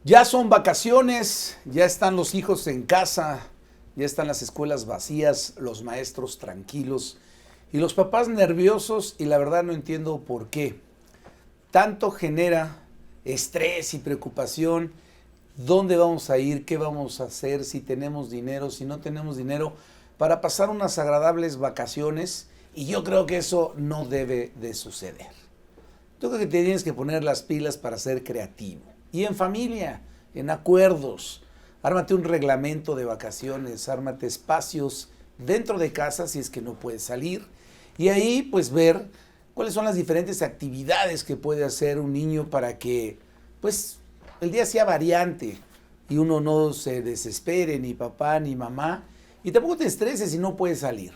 Ya son vacaciones, ya están los hijos en casa, ya están las escuelas vacías, los maestros tranquilos y los papás nerviosos, y la verdad no entiendo por qué. Tanto genera estrés y preocupación. ¿Dónde vamos a ir? ¿Qué vamos a hacer? Si tenemos dinero, si no tenemos dinero, para pasar unas agradables vacaciones. Y yo creo que eso no debe de suceder. Yo creo que te tienes que poner las pilas para ser creativo. Y en familia, en acuerdos. Ármate un reglamento de vacaciones, ármate espacios dentro de casa si es que no puedes salir. Y ahí pues ver cuáles son las diferentes actividades que puede hacer un niño para que pues el día sea variante y uno no se desespere, ni papá ni mamá, y tampoco te estreses si no puedes salir.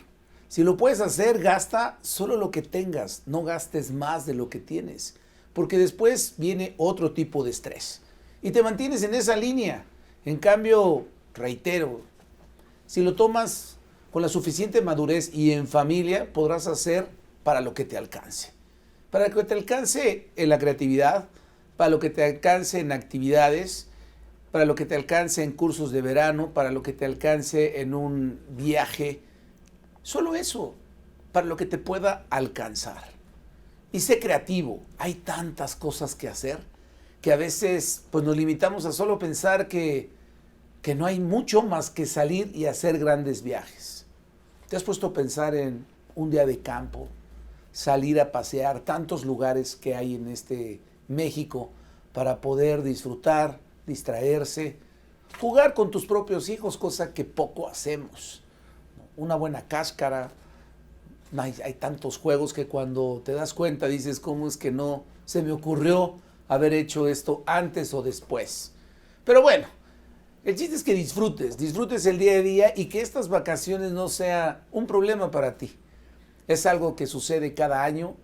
Si lo puedes hacer, gasta solo lo que tengas, no gastes más de lo que tienes, porque después viene otro tipo de estrés y te mantienes en esa línea. En cambio, reitero, si lo tomas con la suficiente madurez y en familia, podrás hacer para lo que te alcance. Para que te alcance en la creatividad, para lo que te alcance en actividades, para lo que te alcance en cursos de verano, para lo que te alcance en un viaje. Solo eso, para lo que te pueda alcanzar. Y sé creativo. Hay tantas cosas que hacer que a veces pues, nos limitamos a solo pensar que no hay mucho más que salir y hacer grandes viajes. ¿Te has puesto a pensar en un día de campo? Salir a pasear tantos lugares que hay en este México para poder disfrutar, distraerse, jugar con tus propios hijos, cosa que poco hacemos. Una buena cáscara. Hay tantos juegos que cuando te das cuenta dices, ¿cómo es que no se me ocurrió haber hecho esto antes o después? Pero bueno, el chiste es que disfrutes el día a día y que estas vacaciones no sea un problema para ti. Es algo que sucede cada año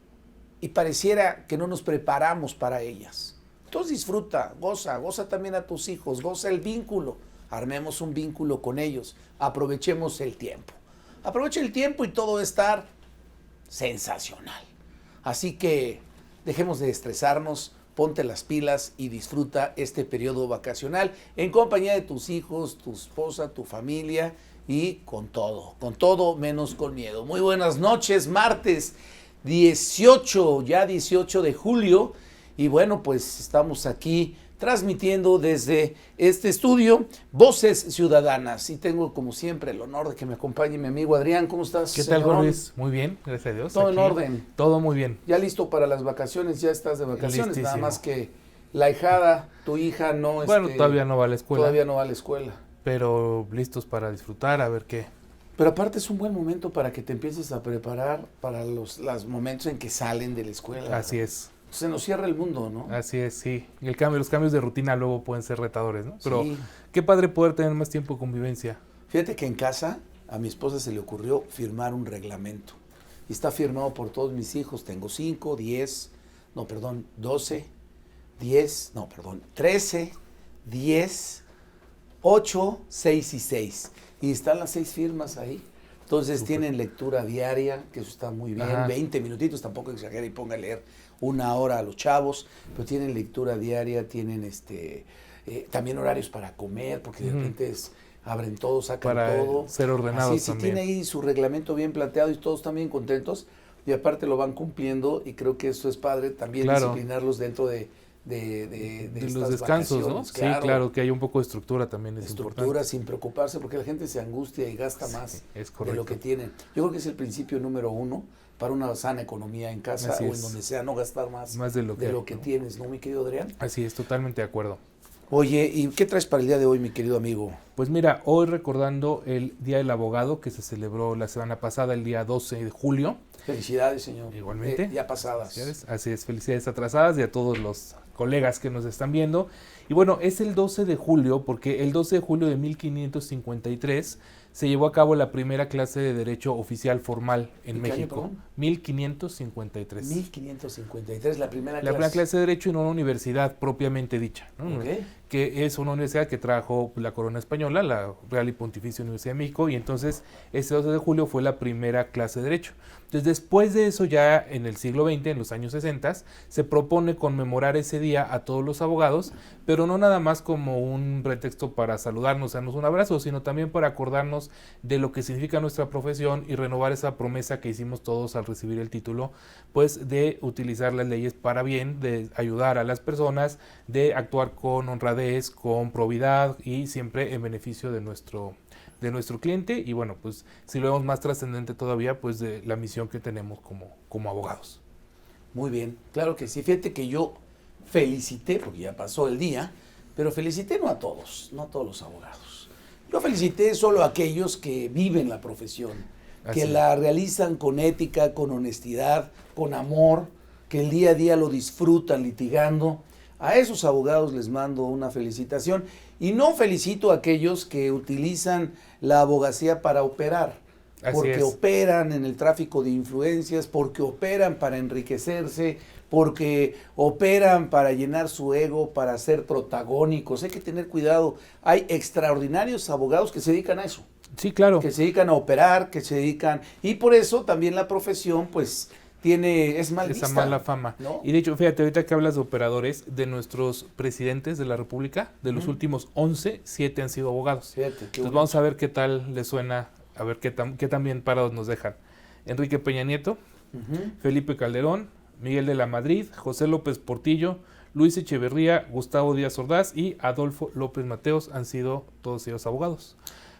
y pareciera que no nos preparamos para ellas. Entonces disfruta, goza también a tus hijos, goza el vínculo. Armemos un vínculo con ellos, aprovechemos el tiempo. Aprovecha el tiempo y todo va a estar sensacional. Así que dejemos de estresarnos, ponte las pilas y disfruta este periodo vacacional en compañía de tus hijos, tu esposa, tu familia y con todo menos con miedo. Muy buenas noches, martes 18 de julio y bueno, pues estamos aquí transmitiendo desde este estudio Voces Ciudadanas y tengo como siempre el honor de que me acompañe mi amigo Adrián. ¿Cómo estás? ¿Qué tal, Luis? Muy bien, gracias a Dios. Todo aquí, en orden. Todo muy bien. Ya listo para las vacaciones, ya estás de vacaciones, Listísimo. nada más que la hijada, tu hija no... Bueno, todavía no va a la escuela. Todavía no va a la escuela. Pero listos para disfrutar, a ver qué. Pero aparte es un buen momento para que te empieces a preparar para los momentos en que salen de la escuela. Así es. Se nos cierra el mundo, ¿no? Así es, sí. Y los cambios de rutina luego pueden ser retadores, ¿no? Pero sí. Qué padre poder tener más tiempo de convivencia. Fíjate que en casa a mi esposa se le ocurrió firmar un reglamento. Y está firmado por todos mis hijos. Tengo 13, 10, 8, 6 y 6. Y están las 6 firmas ahí. Entonces Super. Tienen lectura diaria, que eso está muy bien. Ajá. 20 minutitos, tampoco exagera y ponga a leer 1 hora a los chavos. Pero tienen lectura diaria, tienen también horarios para comer, porque de repente abren todo, sacan para todo. Ser ordenados Así, también. Sí, tiene ahí su reglamento bien planteado y todos están bien contentos. Y aparte lo van cumpliendo y creo que eso es padre también, claro. Disciplinarlos dentro de los descansos, ¿no? Claro. Sí, claro, que hay un poco de estructura también. Es estructura importante. Sin preocuparse, porque la gente se angustia y gasta más de lo que tienen. Yo creo que es el principio número 1 para una sana economía en casa o en donde sea, no gastar más de lo que tienes, ¿no, mi querido Adrián? Así es, totalmente de acuerdo. Oye, ¿y qué traes para el día de hoy, mi querido amigo? Pues mira, hoy recordando el Día del Abogado que se celebró la semana pasada, el día 12 de julio. Felicidades, señor. Igualmente. Ya pasadas. Así es, felicidades atrasadas y a todos los colegas que nos están viendo. Y bueno, es el 12 de julio porque el 12 de julio de 1553 se llevó a cabo la primera clase de Derecho oficial formal en ¿Qué año, México. perdón? 1553. 1553, la primera La clase. primera clase de Derecho en una universidad propiamente dicha, ¿no? Ok. Que es una universidad que trajo la corona española, la Real y Pontificia Universidad de México, y entonces ese 12 de julio fue la primera clase de Derecho. Entonces después de eso, ya en el siglo XX, en los años 60, se propone conmemorar ese día a todos los abogados, pero no nada más como un pretexto para saludarnos, darnos un abrazo, sino también para acordarnos de lo que significa nuestra profesión y renovar esa promesa que hicimos todos al recibir el título, pues de utilizar las leyes para bien, de ayudar a las personas, de actuar con honradez, con probidad y siempre en beneficio de nuestro cliente. Y bueno, pues si lo vemos más trascendente todavía, pues de la misión que tenemos como abogados. Muy bien, claro que sí. Fíjate que yo felicité, porque ya pasó el día, pero felicité no a todos los abogados. Yo felicité solo a aquellos que viven la profesión, Así que es. la realizan con ética, con honestidad, con amor, que el día a día lo disfrutan litigando. A esos abogados les mando una felicitación y no felicito a aquellos que utilizan la abogacía para operar, Así porque es. operan en el tráfico de influencias, porque operan para enriquecerse, porque operan para llenar su ego, para ser protagónicos. Hay que tener cuidado. Hay extraordinarios abogados que se dedican a eso, Sí, claro. que se dedican a operar, que se dedican... Y por eso también la profesión, pues, es mal Esa vista, mala fama. ¿no? Y de hecho, fíjate, ahorita que hablas de operadores, de nuestros presidentes de la República, de los últimos 11, 7 han sido abogados. Fíjate, qué Entonces bonito. vamos a ver qué tal les suena, a ver qué tan bien parados nos dejan. Enrique Peña Nieto, Ujú. Felipe Calderón, Miguel de la Madrid, José López Portillo, Luis Echeverría, Gustavo Díaz Ordaz y Adolfo López Mateos han sido todos ellos abogados.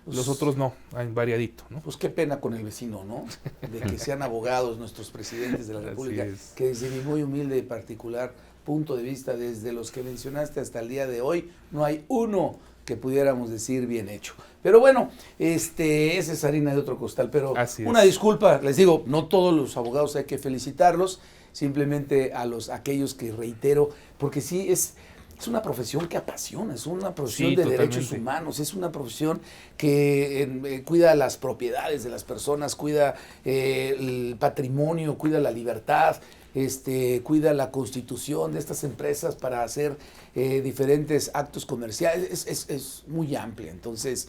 Los otros no, han variadito, ¿no? Pues qué pena con el vecino, ¿no? De que sean abogados nuestros presidentes de la Así República, es. que desde mi muy humilde y particular punto de vista, desde los que mencionaste hasta el día de hoy, no hay uno que pudiéramos decir bien hecho. Pero bueno, esa es harina de otro costal, pero Así es. una disculpa, les digo, no todos los abogados hay que felicitarlos, simplemente aquellos que reitero, porque sí es una profesión que apasiona, es una profesión Sí, de totalmente. derechos humanos, es una profesión que cuida las propiedades de las personas, cuida el patrimonio, cuida la libertad, cuida la constitución de estas empresas para hacer diferentes actos comerciales, es muy amplia, entonces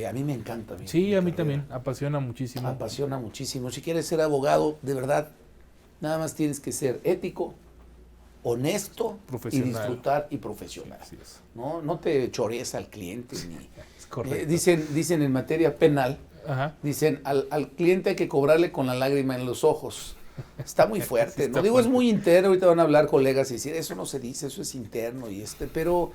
a mí me encanta. Sí, a mí carrera. también, apasiona muchísimo. Apasiona muchísimo. Si quieres ser abogado, de verdad, nada más tienes que ser ético, honesto y Profesional. disfrutar y profesional. Así es. No te chorees al cliente. Es correcto. Dicen en materia penal, Ajá. dicen al cliente hay que cobrarle con la lágrima en los ojos. Está muy fuerte, Sí, está ¿no? Digo, es fuerte. muy interno, ahorita van a hablar colegas y decir, eso no se dice, eso es interno, pero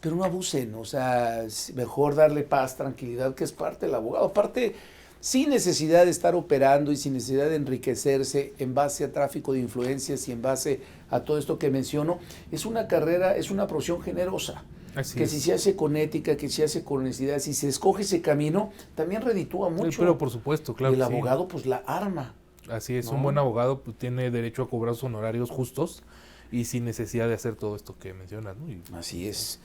no abusen, o sea, es mejor darle paz, tranquilidad, que es parte del abogado. Aparte, sin necesidad de estar operando y sin necesidad de enriquecerse en base a tráfico de influencias y en base a todo esto que menciono, es una carrera, es una profesión generosa. Así Que es. si se hace con ética, que si se hace con honestidad, si se escoge ese camino, también reditúa mucho. Pero por supuesto, claro. Y el que sí. abogado, pues la arma. Así es, ¿no? un buen abogado pues, tiene derecho a cobrar sus honorarios justos y sin necesidad de hacer todo esto que mencionas, ¿no? Así es.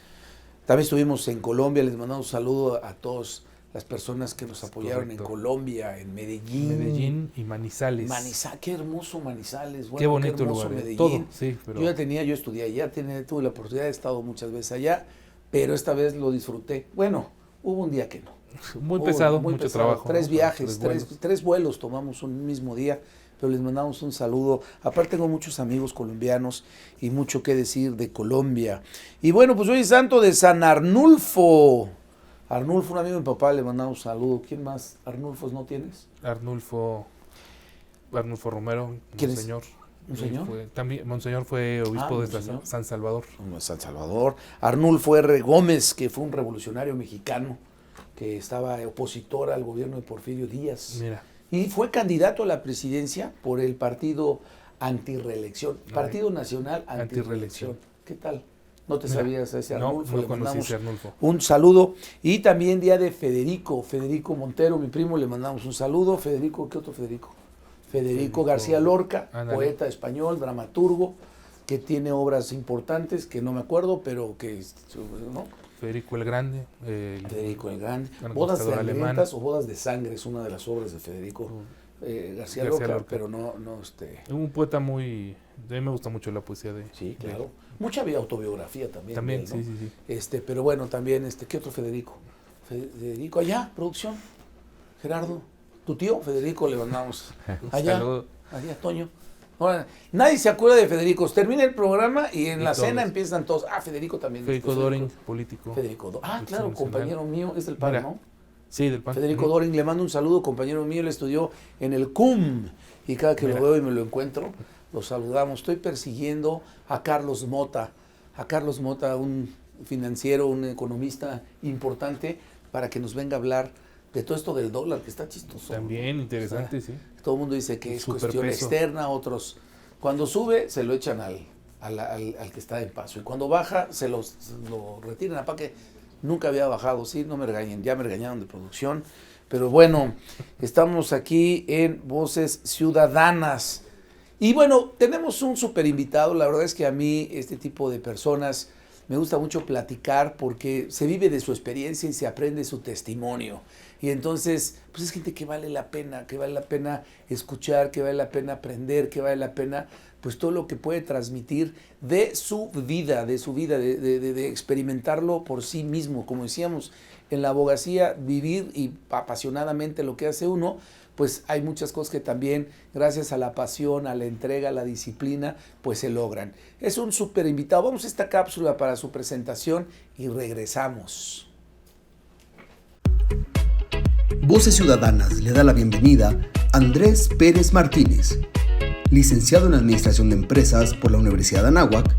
También estuvimos en Colombia, les mandamos un saludo a todas las personas que nos apoyaron correcto. en Colombia, en Medellín. Medellín y Manizales. Qué hermoso Manizales, bueno, Qué bonito hermoso lugar. Medellín. Todo, sí, pero Yo estudié allá, tuve la oportunidad, he estado muchas veces allá, pero esta vez lo disfruté. Bueno, hubo un día que no. muy pesado, Muy mucho pesado. trabajo. 3 ¿no? viajes, Tres vuelos. 3 vuelos tomamos un mismo día, pero les mandamos un saludo. Aparte tengo muchos amigos colombianos y mucho que decir de Colombia. Y bueno, pues hoy es santo de San Arnulfo. Arnulfo, un amigo de mi papá, le mandamos un saludo. ¿Quién más? ¿Arnulfos no tienes? Arnulfo Romero, ¿Quién es? Monseñor. ¿Monseñor? También Monseñor fue obispo de Monseñor. San Salvador. San Salvador. Arnulfo R. Gómez, que fue un revolucionario mexicano, que estaba opositor al gobierno de Porfirio Díaz. Mira, Y fue candidato a la presidencia por el partido antirreelección, Partido Nacional Antirreelección. ¿Qué tal? ¿No te Mira, sabías a ese no, Arnulfo? no Le conocí mandamos ese Arnulfo. un saludo. Y también día de Federico Montero, mi primo, le mandamos un saludo. Federico, ¿qué otro Federico? Federico García Lorca, ándale. poeta español, dramaturgo, que tiene obras importantes, que no me acuerdo, pero que, ¿no? Federico el Grande. Federico el Grande. gran Bodas conquistador sangrientas o Bodas de sangre es una de las obras de Federico García Lorca, pero no. Un poeta muy... A mí me gusta mucho la poesía de... Sí, claro. Mucha autobiografía también. También, de él, ¿no? sí. Pero bueno, también, ¿qué otro Federico? Federico, allá, producción. Gerardo, tu tío, Federico, le mandamos. Allá, Toño. Ahora, nadie se acuerda de Federico. Termina el programa y en la cena empiezan todos. Federico también. Federico Doring, político. Federico claro, compañero mío, es del PAN, Mira, ¿no? Sí, del PAN. Federico Doring, le mando un saludo, compañero mío, él estudió en el CUM y cada que lo veo y me lo encuentro, lo saludamos. Estoy persiguiendo a Carlos Mota, un financiero, un economista importante, para que nos venga a hablar de todo esto del dólar, que está chistoso. También interesante, sí. Todo el mundo dice que es cuestión Superpeso. externa, otros, cuando sube, se lo echan al que está en paso, y cuando baja, se lo retiran, para que nunca había bajado, sí, no me regañen, ya me regañaron de producción, pero bueno, estamos aquí en Voces Ciudadanas, y bueno, tenemos un súper invitado. La verdad es que a mí este tipo de personas me gusta mucho platicar porque se vive de su experiencia y se aprende su testimonio. Y entonces, pues es gente que vale la pena escuchar, que vale la pena aprender, que vale la pena, pues todo lo que puede transmitir de su vida, de experimentarlo por sí mismo. Como decíamos, en la abogacía, vivir y apasionadamente lo que hace uno, pues hay muchas cosas que también, gracias a la pasión, a la entrega, a la disciplina, pues se logran. Es un súper invitado. Vamos a esta cápsula para su presentación y regresamos. Voces Ciudadanas le da la bienvenida a Andrés Pérez Martínez, licenciado en Administración de Empresas por la Universidad de Anáhuac,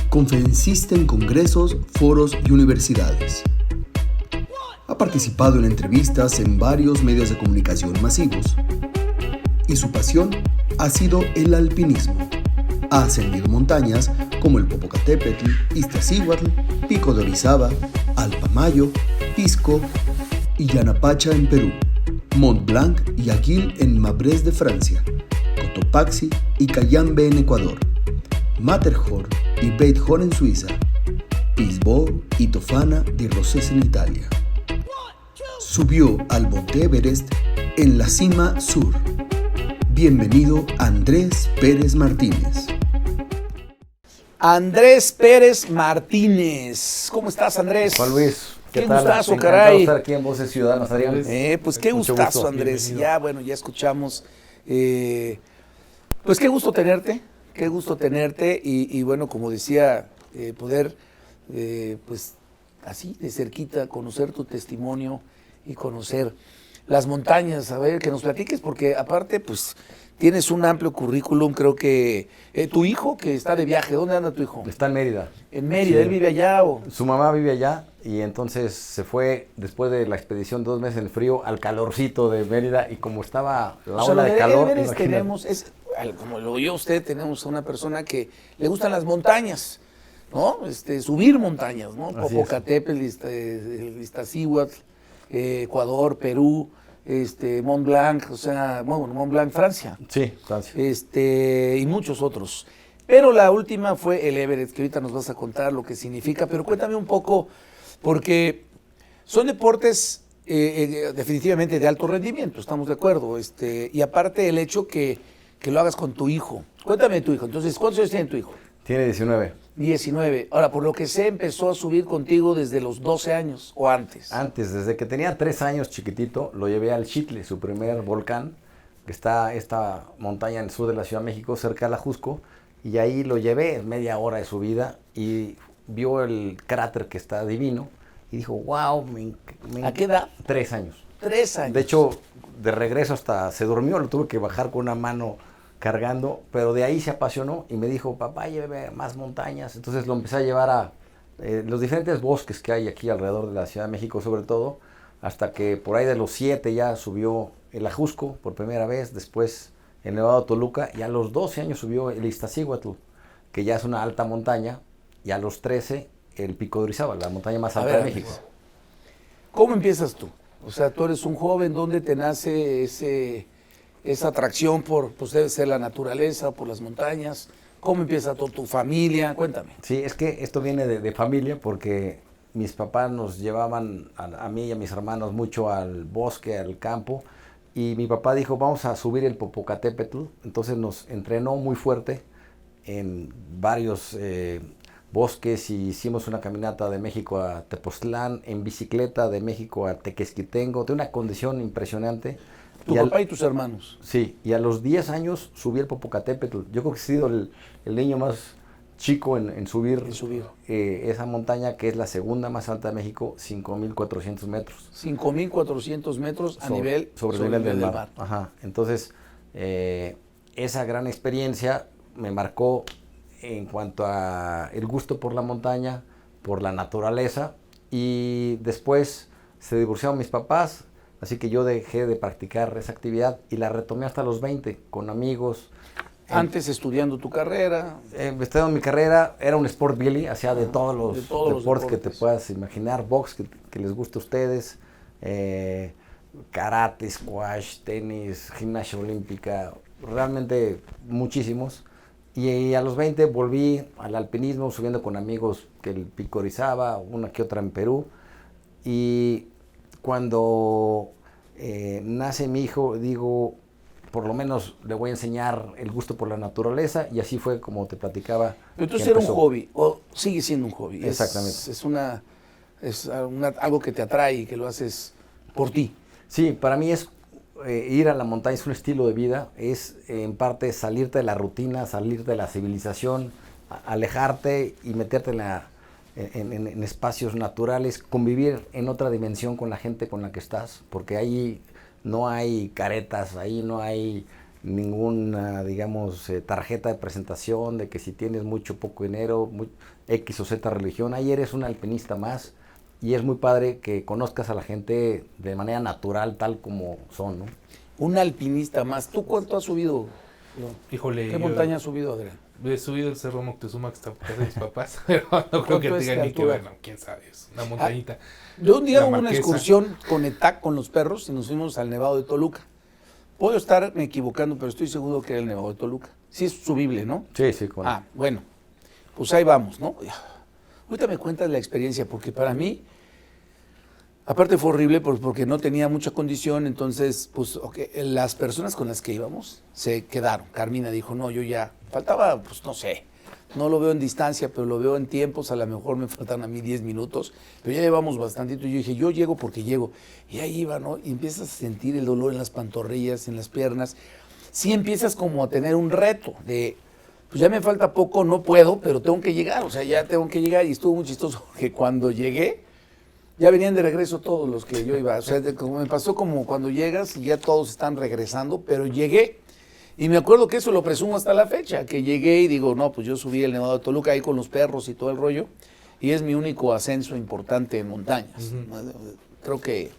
conferencista en congresos, foros y universidades. Ha participado en entrevistas en varios medios de comunicación masivos y su pasión ha sido el alpinismo. Ha ascendido montañas como el Popocatépetl, Iztaccíhuatl, Pico de Orizaba, Alpamayo, Pisco y Yanapacha en Perú, Mont Blanc y Aguil en Mabrés de Francia, Cotopaxi y Cayambe en Ecuador, Matterhorn y Beithorn en Suiza, Pisbo y Tofana di Roses en Italia. Subió al Monte Everest en la cima sur. Bienvenido Andrés Pérez Martínez. Andrés Pérez Martínez. ¿Cómo estás, Andrés? Juan Luis, qué tal? gustazo, Encantado caray. de estar aquí en Voces Ciudadanas, Adrián. Pues qué Mucho gustazo, gusto. Andrés. Bienvenido. Ya escuchamos. Pues qué gusto tenerte y bueno, como decía, poder, pues así de cerquita, conocer tu testimonio y conocer las montañas, a ver, que nos platiques, porque aparte, pues, tienes un amplio currículum. Creo que tu hijo, que está de viaje, ¿dónde anda tu hijo? Está en Mérida. En Mérida, Sí. ¿Él vive allá o...? Su mamá vive allá y entonces se fue después de la expedición 2 meses en el frío al calorcito de Mérida, y como estaba la O sea, ola lo de calor, Everest imagínate. tenemos, como lo oyó usted, tenemos a una persona que le gustan las montañas, ¿no? Subir montañas, ¿no? Así es. Popocatépetl, Iztaccíhuatl, Ecuador, Perú, Mont Blanc, Mont Blanc, Francia, Sí, Francia. y muchos otros. Pero la última fue el Everest, que ahorita nos vas a contar lo que significa, pero cuéntame un poco, porque son deportes definitivamente de alto rendimiento, estamos de acuerdo, y aparte el hecho que lo hagas con tu hijo. Cuéntame de tu hijo. Entonces, ¿cuántos años tiene tu hijo? Tiene 19. 19. Ahora, por lo que sé, empezó a subir contigo desde los 12 años o antes. Antes, desde que tenía 3 años chiquitito, lo llevé al Xitle, su primer volcán, que está esta montaña en el sur de la Ciudad de México, cerca de la Jusco, y ahí lo llevé media hora de subida y vio el cráter, que está divino, y dijo, wow, ¿A qué edad? 3 años. 3 años. De hecho, de regreso hasta se durmió, lo tuve que bajar con una mano cargando, pero de ahí se apasionó y me dijo, papá, lléveme más montañas. Entonces lo empecé a llevar a los diferentes bosques que hay aquí alrededor de la Ciudad de México, sobre todo, hasta que por ahí de los 7 ya subió el Ajusco por primera vez, después el Nevado de Toluca, y a los 12 años subió el Iztaccíhuatl, que ya es una alta montaña, y a los 13 el Pico de Orizaba, la montaña más alta de México. ¿Cómo empiezas tú? O sea, tú eres un joven, ¿dónde te nace esa atracción por, pues debe ser la naturaleza, por las montañas? ¿Cómo empieza tu familia? Cuéntame. Sí, es que esto viene de familia porque mis papás nos llevaban a mí y a mis hermanos mucho al bosque, al campo, y mi papá dijo, vamos a subir el Popocatépetl. Entonces nos entrenó muy fuerte en varios bosques y hicimos una caminata de México a Tepoztlán, en bicicleta de México a Tequesquitengo, de una condición impresionante. ¿Tu papá y tus hermanos? Sí, y a los 10 años subí el Popocatépetl. Yo creo que he sido el niño más chico en subir esa montaña, que es la segunda más alta de México, 5.400 metros. 5.400 metros a nivel sobre el nivel del mar. Ajá. Entonces, esa gran experiencia me marcó en cuanto a el gusto por la montaña, por la naturaleza, y después se divorciaron mis papás, así que yo dejé de practicar esa actividad y la retomé hasta los 20 con amigos. Antes estudiando tu carrera. Estudiando mi carrera, era un sport billy, hacía de todos los deportes que te puedas imaginar, box que les guste a ustedes, karate, squash, tenis, gimnasia olímpica, realmente muchísimos. Y a los 20 volví al alpinismo, subiendo con amigos que el Pico Orizaba, una que otra en Perú. Y cuando nace mi hijo, digo, por lo menos le voy a enseñar el gusto por la naturaleza, y así fue como te platicaba. Pero entonces era un hobby, o sigue siendo un hobby. Exactamente. Es algo que te atrae y que lo haces por ti. Sí, para mí es ir a la montaña, es un estilo de vida, es en parte salirte de la rutina, salirte de la civilización, alejarte y meterte en espacios naturales, convivir en otra dimensión con la gente con la que estás, porque ahí no hay caretas, ahí no hay ninguna, digamos, tarjeta de presentación de que si tienes mucho o poco dinero, X o Z religión, ahí eres un alpinista más, y es muy padre que conozcas a la gente de manera natural, tal como son, ¿no? Un alpinista más. ¿Tú cuánto has subido? Híjole. ¿Qué montaña has subido, Adrián? He subido el Cerro Moctezuma, que está por casa de mis papás, pero no creo que tenga ni que ver, no, quién sabe, es una montañita. Yo un día hubo una excursión con ETAC, con los perros, y nos fuimos al Nevado de Toluca. Puedo estarme equivocando, pero estoy seguro que era el Nevado de Toluca. Sí es subible, ¿no? Sí, sí. Bueno, pues ahí vamos, ¿no? Ahorita me cuentas la experiencia, porque para mí, aparte fue horrible porque no tenía mucha condición, entonces, pues, las personas con las que íbamos se quedaron. Carmina dijo, no, yo ya, faltaba, pues, no sé, no lo veo en distancia, pero lo veo en tiempos, a lo mejor me faltan a mí 10 minutos, pero ya llevamos bastantito, y yo dije, yo llego porque llego. Y ahí iba, ¿no? Y empiezas a sentir el dolor en las pantorrillas, en las piernas. Sí empiezas como a tener un reto de, pues ya me falta poco, no puedo, pero tengo que llegar, o sea, ya tengo que llegar, y estuvo muy chistoso, que cuando llegué, ya venían de regreso todos los que yo iba, o sea, me pasó como cuando llegas y ya todos están regresando, pero llegué, y me acuerdo que eso lo presumo hasta la fecha, que llegué y digo, no, pues yo subí el Nevado de Toluca ahí con los perros y todo el rollo, y es mi único ascenso importante en montañas. Creo que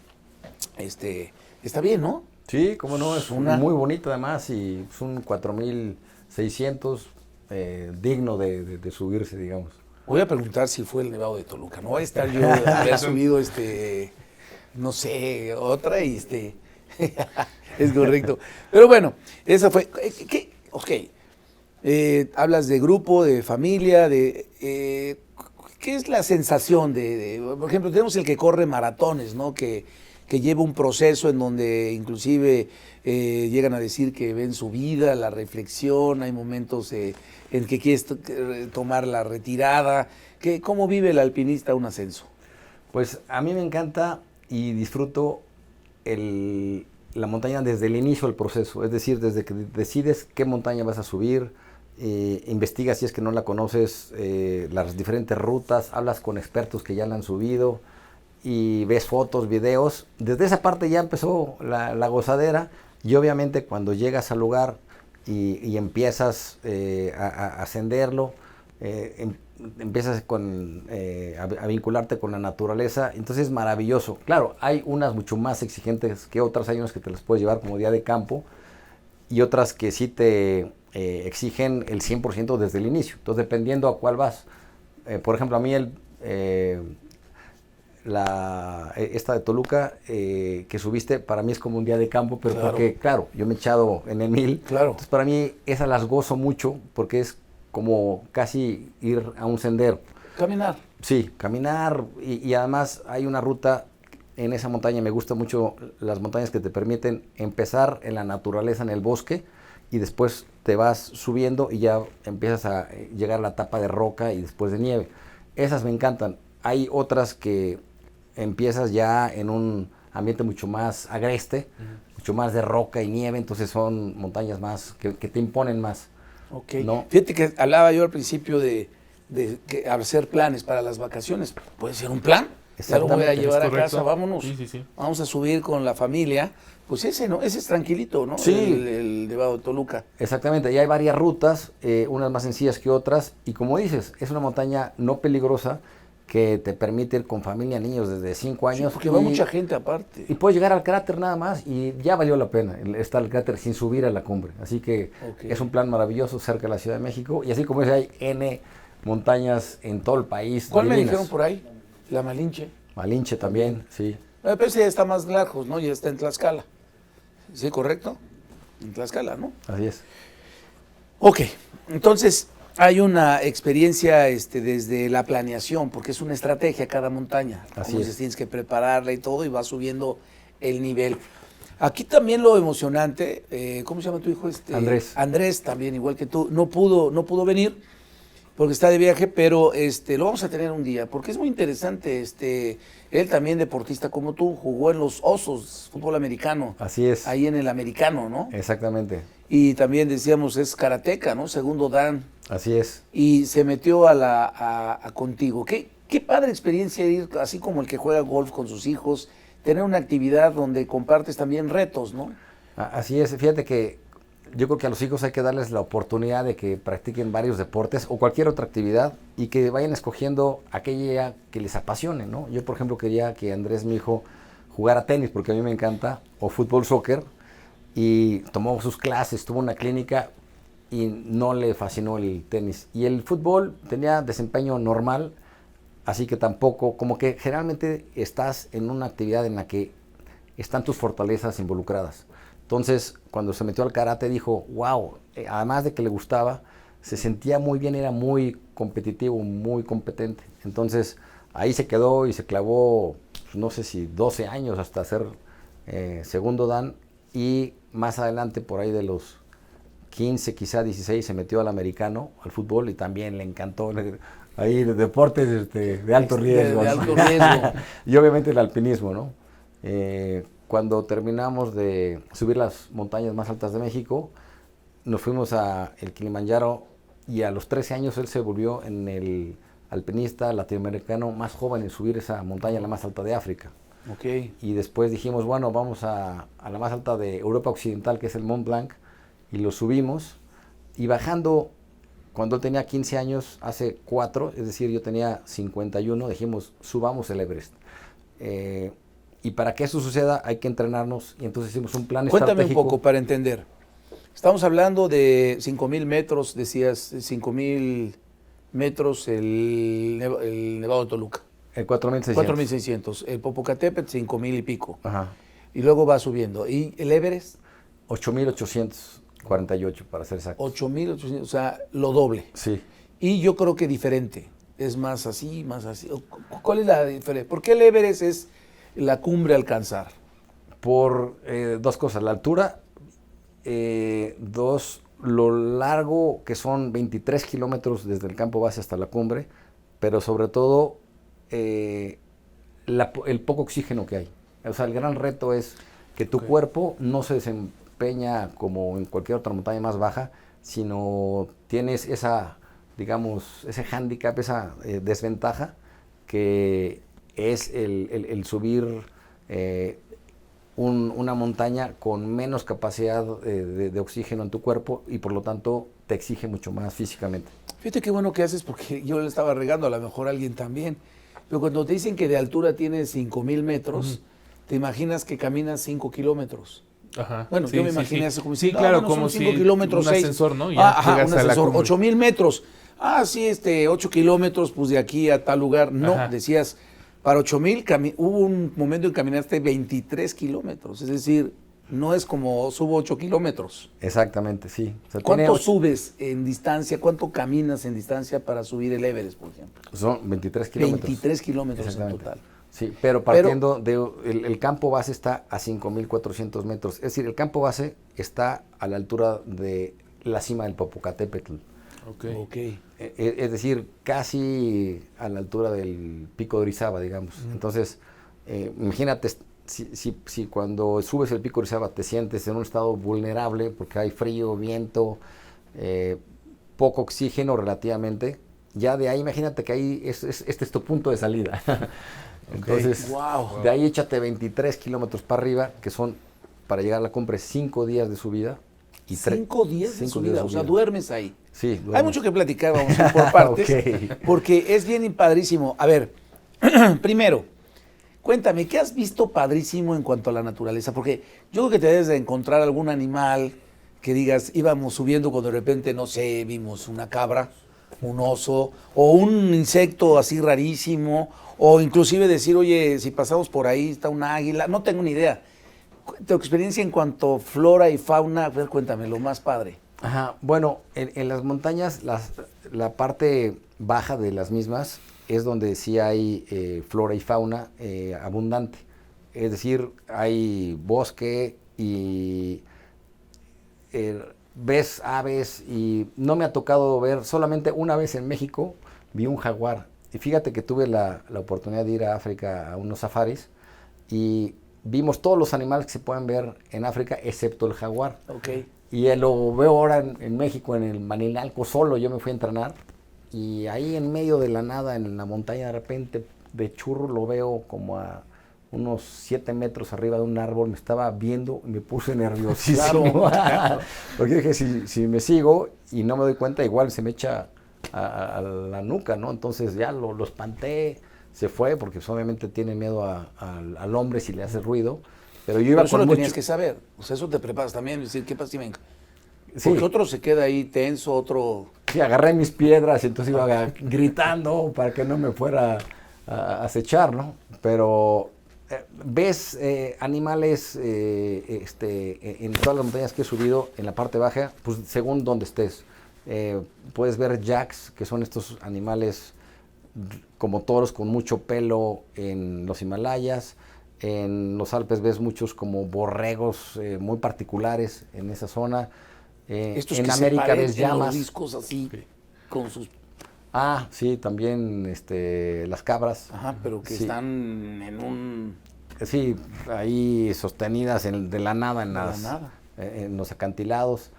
está bien, ¿no? Sí, cómo no, es muy bonito además, y es un 4.600 digno de subirse, digamos. Voy a preguntar si fue el Nevado de Toluca. No voy a estar yo a haber subido no sé, otra y es correcto. Pero bueno, esa fue. Hablas de grupo, de familia, ¿qué es la sensación por ejemplo, tenemos el que corre maratones, ¿no? Que lleva un proceso en donde inclusive llegan a decir que ven su vida, la reflexión, hay momentos en que quieres tomar la retirada. ¿Cómo vive el alpinista un ascenso? Pues a mí me encanta y disfruto la montaña desde el inicio del proceso, es decir, desde que decides qué montaña vas a subir, investigas si es que no la conoces, las diferentes rutas, hablas con expertos que ya la han subido, y ves fotos, videos. Desde esa parte ya empezó la gozadera, y obviamente cuando llegas al lugar y empiezas a ascenderlo, empiezas a vincularte con la naturaleza, entonces es maravilloso. Claro, hay unas mucho más exigentes que otras, hay unas que te las puedes llevar como día de campo, y otras que sí te exigen el 100% desde el inicio, entonces dependiendo a cuál vas. Por ejemplo, a mí esta de Toluca que subiste, para mí es como un día de campo, pero claro, porque, claro, yo me he echado en el 1000, claro. Entonces para mí esas las gozo mucho, porque es como casi ir a un sendero. Caminar. Sí, caminar y además hay una ruta en esa montaña, me gustan mucho las montañas que te permiten empezar en la naturaleza, en el bosque, y después te vas subiendo y ya empiezas a llegar a la etapa de roca y después de nieve. Esas me encantan. Hay otras que empiezas ya en un ambiente mucho más agreste, mucho más de roca y nieve, entonces son montañas más que te imponen más. Ok. ¿No? Fíjate que hablaba yo al principio de que hacer planes para las vacaciones. ¿Puede ser un plan? Ya lo voy a Exactamente, llevar es a correcto. casa, vámonos. Sí. Vamos a subir con la familia. Pues ese, ¿no? Ese es tranquilito, ¿no? Sí. El Nevado de Toluca. Exactamente, y hay varias rutas, unas más sencillas que otras, y como dices, es una montaña no peligrosa que te permite ir con familia, niños desde 5 años. Sí, porque va mucha gente aparte. Y puedes llegar al cráter nada más y ya valió la pena estar al cráter sin subir a la cumbre. Así que Ok. es un plan maravilloso cerca de la Ciudad de México, y así como dice, hay N montañas en todo el país. ¿Cuál me divinas. dijeron por ahí? La Malinche. Malinche también, sí. Pero ese ya está más lejos, ¿no? Ya está en Tlaxcala. ¿Sí, correcto? En Tlaxcala, ¿no? Así es. Ok, entonces hay una experiencia desde la planeación, porque es una estrategia cada montaña. Así Como es. dices, tienes que prepararla y todo, y va subiendo el nivel. Aquí también lo emocionante, ¿cómo se llama tu hijo? Andrés. Andrés también, igual que tú, no pudo venir porque está de viaje, pero lo vamos a tener un día, porque es muy interesante. Él también deportista como tú, jugó en los Osos, fútbol americano. Así es. Ahí en el americano, ¿no? Exactamente. Y también decíamos, es karateca, ¿no? Segundo dan. Así es. Y se metió a contigo. Qué padre experiencia ir, así como el que juega golf con sus hijos, tener una actividad donde compartes también retos, ¿no? Así es. Fíjate que yo creo que a los hijos hay que darles la oportunidad de que practiquen varios deportes o cualquier otra actividad y que vayan escogiendo aquella que les apasione, ¿no? Yo, por ejemplo, quería que Andrés, mi hijo, jugara tenis, porque a mí me encanta, o fútbol, soccer, y tomó sus clases, tuvo una clínica y no le fascinó el tenis. Y el fútbol tenía desempeño normal, así que tampoco, como que generalmente estás en una actividad en la que están tus fortalezas involucradas. Entonces, cuando se metió al karate, dijo, wow, además de que le gustaba, se sentía muy bien, era muy competitivo, muy competente. Entonces, ahí se quedó y se clavó, no sé si 12 años hasta ser segundo dan, y más adelante, por ahí de los 15, quizá 16, se metió al americano, al fútbol, y también le encantó. Ahí deportes de alto riesgo. De alto riesgo. Y obviamente el alpinismo, ¿no? Cuando terminamos de subir las montañas más altas de México, nos fuimos a el Kilimanjaro, y a los 13 años él se volvió en el alpinista latinoamericano más joven en subir esa montaña, la más alta de África. Ok. Y después dijimos, bueno, vamos a la más alta de Europa Occidental, que es el Mont Blanc, y lo subimos, y bajando, cuando él tenía 15 años, hace 4, es decir, yo tenía 51, dijimos, subamos el Everest. Y para que eso suceda hay que entrenarnos, y entonces hicimos un plan Cuéntame estratégico. un poco para entender. Estamos hablando de 5,000 metros, decías, 5,000 metros el Nevado de Toluca. El 4.600. 4,600. El Popocatépetl, 5,000 y pico. Ajá. Y luego va subiendo. ¿Y el Everest? 8.848, para ser exacto. 8,800, o sea, lo doble. Sí. Y yo creo que diferente. Es más así, más así. ¿Cuál es la diferencia? ¿Por qué el Everest es la cumbre a alcanzar? Por dos cosas. La altura, dos, lo largo, que son 23 kilómetros desde el campo base hasta la cumbre, pero sobre todo el poco oxígeno que hay. O sea, el gran reto es que tu cuerpo no se desempeña como en cualquier otra montaña más baja, sino tienes esa, digamos, ese hándicap, esa desventaja, que es el subir una montaña con menos capacidad de oxígeno en tu cuerpo, y por lo tanto te exige mucho más físicamente. Fíjate qué bueno que haces, porque yo le estaba regando, a lo mejor a alguien también. Pero cuando te dicen que de altura tienes 5,000 metros, te imaginas que caminas 5 kilómetros. Ajá. Bueno, Sí, yo me sí, imaginé sí. eso como Sí, si, claro, bueno, como son 5 si kilómetros, un 6. ascensor, ¿no? Ya Ajá, llegas un a la ascensor, cumbre. 8,000 metros. Ah, sí, 8 kilómetros, pues de aquí a tal lugar. No, Ajá. decías, para 8,000, hubo un momento en que caminaste 23 kilómetros. Es decir, No es como subo 8 kilómetros. Exactamente, sí. O sea, ¿Cuánto subes en distancia? ¿Cuánto caminas en distancia para subir el Everest, por ejemplo? Son 23 kilómetros. 23 kilómetros en Exactamente. total. Sí, pero partiendo el campo base está a 5,400 metros. Es decir, el campo base está a la altura de la cima del Popocatépetl. Ok. Es decir, casi a la altura del pico de Orizaba, digamos. Entonces, imagínate si cuando subes el pico de Orizaba te sientes en un estado vulnerable porque hay frío, viento, poco oxígeno relativamente, ya de ahí imagínate que ahí este es tu punto de salida. Entonces, Wow. de ahí échate 23 kilómetros para arriba, que son, para llegar a la cumbre, 5 días de subida. Y 5 días de 5 subida, o sea, duermes ahí. Sí, Hay duermes. mucho que platicar, vamos a ir por partes, Ok. porque es bien padrísimo. A ver, primero, cuéntame, ¿qué has visto padrísimo en cuanto a la naturaleza? Porque yo creo que te debes de encontrar algún animal que digas, íbamos subiendo cuando de repente, no sé, vimos una cabra, un oso, o un insecto así rarísimo, o inclusive decir, oye, si pasamos por ahí está una águila, no tengo ni idea. Tu experiencia en cuanto a flora y fauna, a ver, cuéntame, lo más padre. Ajá, bueno, en las montañas, la parte baja de las mismas es donde sí hay flora y fauna abundante. Es decir, hay bosque y ves aves, y no me ha tocado ver, solamente una vez en México vi un jaguar. Y fíjate que tuve la oportunidad de ir a África a unos safaris y vimos todos los animales que se pueden ver en África excepto el jaguar. Ok. Y lo veo ahora en México, en el Manilalco, solo. Yo me fui a entrenar y ahí en medio de la nada, en la montaña, de repente, de churro, lo veo como a unos 7 metros arriba de un árbol. Me estaba viendo y me puse nerviosísimo. Claro. Porque dije, si me sigo y no me doy cuenta, igual se me echa a la nuca, ¿no? Entonces ya lo espanté, se fue, porque pues, obviamente tiene miedo al hombre si le hace ruido. Pero yo iba Pero eso con lo mucho... tenías que saber. O sea, eso te preparas también. Decir, ¿qué pasa si me... Sí. Porque otro se queda ahí tenso, otro... Sí, agarré mis piedras y entonces iba gritando para que no me fuera a acechar, ¿no? Pero ves animales en todas las montañas que he subido, en la parte baja, pues según donde estés. Puedes ver yaks, que son estos animales como toros con mucho pelo en los Himalayas. En los Alpes ves muchos como borregos muy particulares en esa zona. Estos en que América se ves parecen, llamas. los discos así, con sus... Ah, sí, también las cabras. Ajá, pero que Sí. están en un... Sí, ahí sostenidas de la nada en, De la nada. en los acantilados.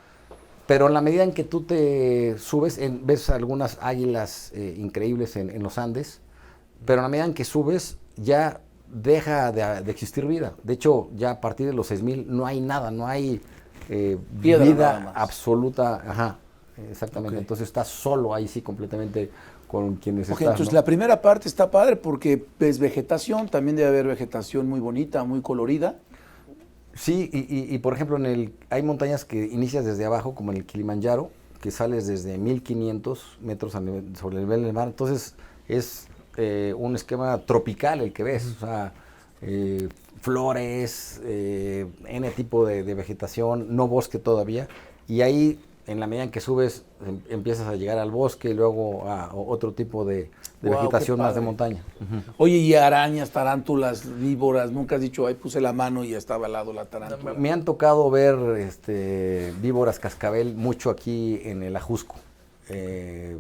Pero en la medida en que tú te subes, ves algunas águilas increíbles en los Andes, pero en la medida en que subes ya deja de existir vida. De hecho, ya a partir de los 6,000 no hay nada, no hay Piedra nada vida más. absoluta. Ajá, exactamente. Ok. Entonces estás solo ahí sí completamente con quienes Ok, estás. entonces ¿no? la primera parte está padre porque ves vegetación, también debe haber vegetación muy bonita, muy colorida. Sí, y por ejemplo, hay montañas que inicias desde abajo, como en el Kilimanjaro, que sales desde 1,500 metros sobre el nivel del mar. Entonces, es un esquema tropical el que ves. O sea, flores, N tipo de vegetación, no bosque todavía. Y ahí, en la medida en que subes, empiezas a llegar al bosque y luego a otro tipo de Guau, vegetación qué más de padre. montaña. Oye, y arañas, tarántulas, víboras, nunca has dicho, ahí puse la mano y ya estaba al lado la tarántula. Me han tocado ver víboras cascabel mucho aquí en el Ajusco,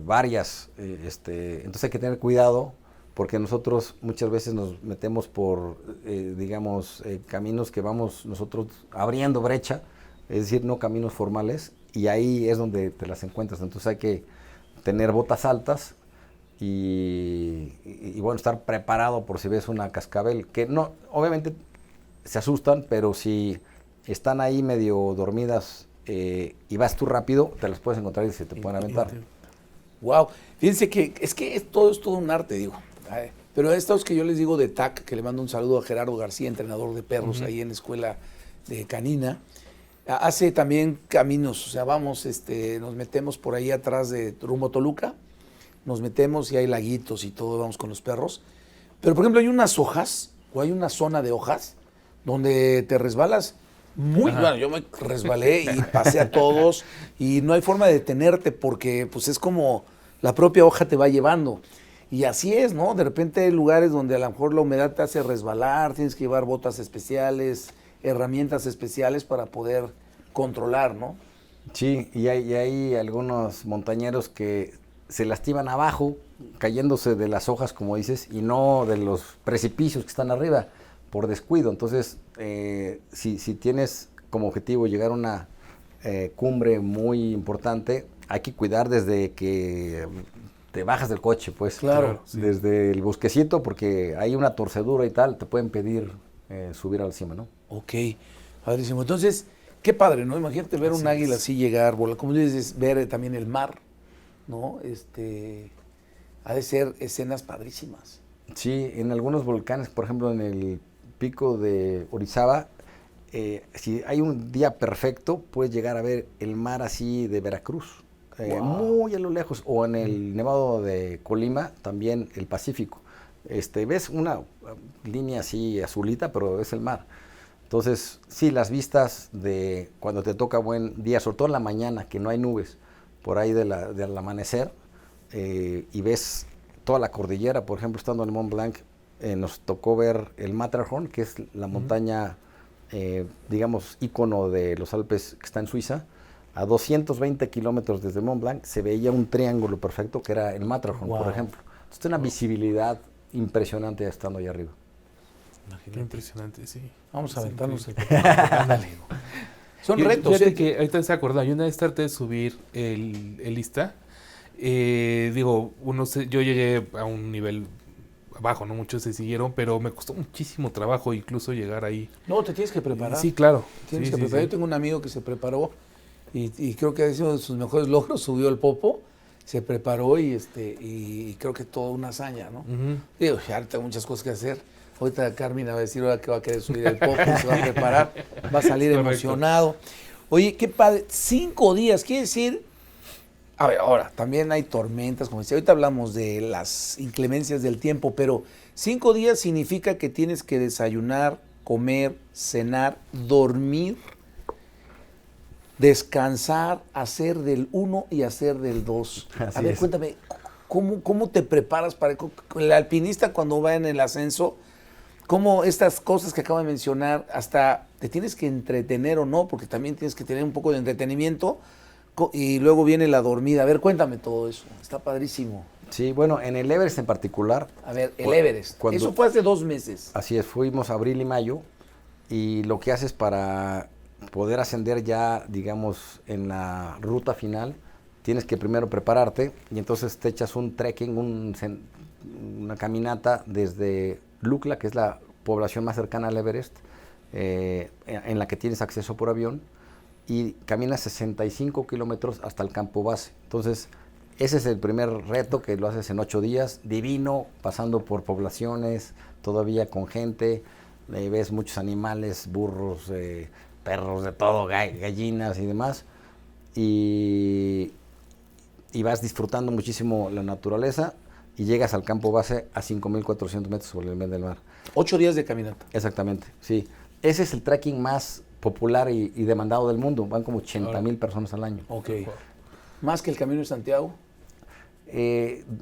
varias, entonces hay que tener cuidado porque nosotros muchas veces nos metemos por, digamos, caminos que vamos nosotros abriendo brecha, es decir, no caminos formales, y ahí es donde te las encuentras. Entonces hay que tener botas altas y bueno, estar preparado por si ves una cascabel, que no, obviamente se asustan, pero si están ahí medio dormidas y vas tú rápido, te las puedes encontrar y se te pueden aventar. Wow, fíjense que es todo un arte, digo. Ay, pero estos que yo les digo de TAC, que le mando un saludo a Gerardo García, entrenador de perros ahí en la escuela de canina, hace también caminos, o sea, vamos, nos metemos por ahí atrás de rumbo a Toluca, nos metemos y hay laguitos y todo, vamos con los perros. Pero por ejemplo hay unas hojas, o hay una zona de hojas, donde te resbalas Muy bueno, yo me resbalé y pasé a todos y no hay forma de detenerte porque pues es como la propia hoja te va llevando. Y así es, ¿no? De repente hay lugares donde a lo mejor la humedad te hace resbalar, tienes que llevar botas especiales, herramientas especiales para poder controlar, ¿no? Sí, y hay algunos montañeros que se lastiman abajo, cayéndose de las hojas, como dices, y no de los precipicios que están arriba, por descuido. Entonces, si tienes como objetivo llegar a una cumbre muy importante, hay que cuidar desde que te bajas del coche, pues. Claro, sí. Desde el bosquecito, porque hay una torcedura y tal, te pueden pedir subir a la cima, ¿no? Ok, padrísimo. Entonces, qué padre, ¿no? Imagínate ver un águila así llegar, volar, como dices, ver también el mar, ¿no? Ha de ser escenas padrísimas. Sí, en algunos volcanes, por ejemplo, en el pico de Orizaba, si hay un día perfecto, puedes llegar a ver el mar así de Veracruz, Wow. muy a lo lejos, o en el Nevado de Colima, también el Pacífico. Ves una línea así azulita, pero es el mar. Entonces, sí, las vistas de cuando te toca buen día, sobre todo en la mañana, que no hay nubes, por ahí del amanecer, y ves toda la cordillera, por ejemplo, estando en el Mont Blanc, nos tocó ver el Matterhorn, que es la montaña, digamos, ícono de los Alpes que está en Suiza. A 220 kilómetros desde Mont Blanc se veía un triángulo perfecto que era el Matterhorn, Wow. por ejemplo. Entonces, tiene una visibilidad impresionante estando allá arriba. Qué impresionante, sí. Vamos a Es aventarnos el increíble. Ándale. Son Yo- retos, Fíjate ¿eh? que ahorita se acordaba, yo una vez traté de subir el lista. Digo, yo llegué a un nivel bajo, no muchos se siguieron, pero me costó muchísimo trabajo incluso llegar ahí. No, te tienes que preparar. Sí, claro. Tienes Sí, que sí, preparar. sí. Yo tengo un amigo que se preparó y creo que ha sido de sus mejores logros, subió el Popo, se preparó y creo que toda una hazaña, ¿no? Ujú. Digo, ya tengo muchas cosas que hacer. Ahorita Carmina va a decir ahora que va a querer subir el Popo, se va a preparar, va a salir Correcto. emocionado. Oye, qué padre, 5 días, quiere decir... A ver, ahora, también hay tormentas, como decía, ahorita hablamos de las inclemencias del tiempo, pero 5 días significa que tienes que desayunar, comer, cenar, dormir, descansar, hacer del 1 y hacer del 2. Así A ver, es. cuéntame, ¿cómo te preparas para el alpinista cuando va en el ascenso? ¿Cómo estas cosas que acabo de mencionar, hasta te tienes que entretener o no? Porque también tienes que tener un poco de entretenimiento y luego viene la dormida. A ver, cuéntame todo eso, está padrísimo. Sí, bueno, en el Everest en particular, A ver, el Cu- Everest, cuando- eso fue hace 2 meses. así es, fuimos abril y mayo, y lo que haces para poder ascender ya, digamos, en la ruta final, tienes que primero prepararte, y entonces te echas un trekking, una caminata desde Lukla, que es la población más cercana al Everest, en la que tienes acceso por avión, y caminas 65 kilómetros hasta el campo base. Entonces, ese es el primer reto, que lo haces en 8 días, divino, pasando por poblaciones, todavía con gente, ves muchos animales, burros, perros, de todo, gallinas y demás, y vas disfrutando muchísimo la naturaleza, y llegas al campo base a 5.400 metros sobre el nivel del mar. 8 días de caminata. Exactamente, sí. Ese es el trekking más popular y demandado del mundo. Van como 80,000 personas al año. Ok. ¿Más que el Camino de Santiago?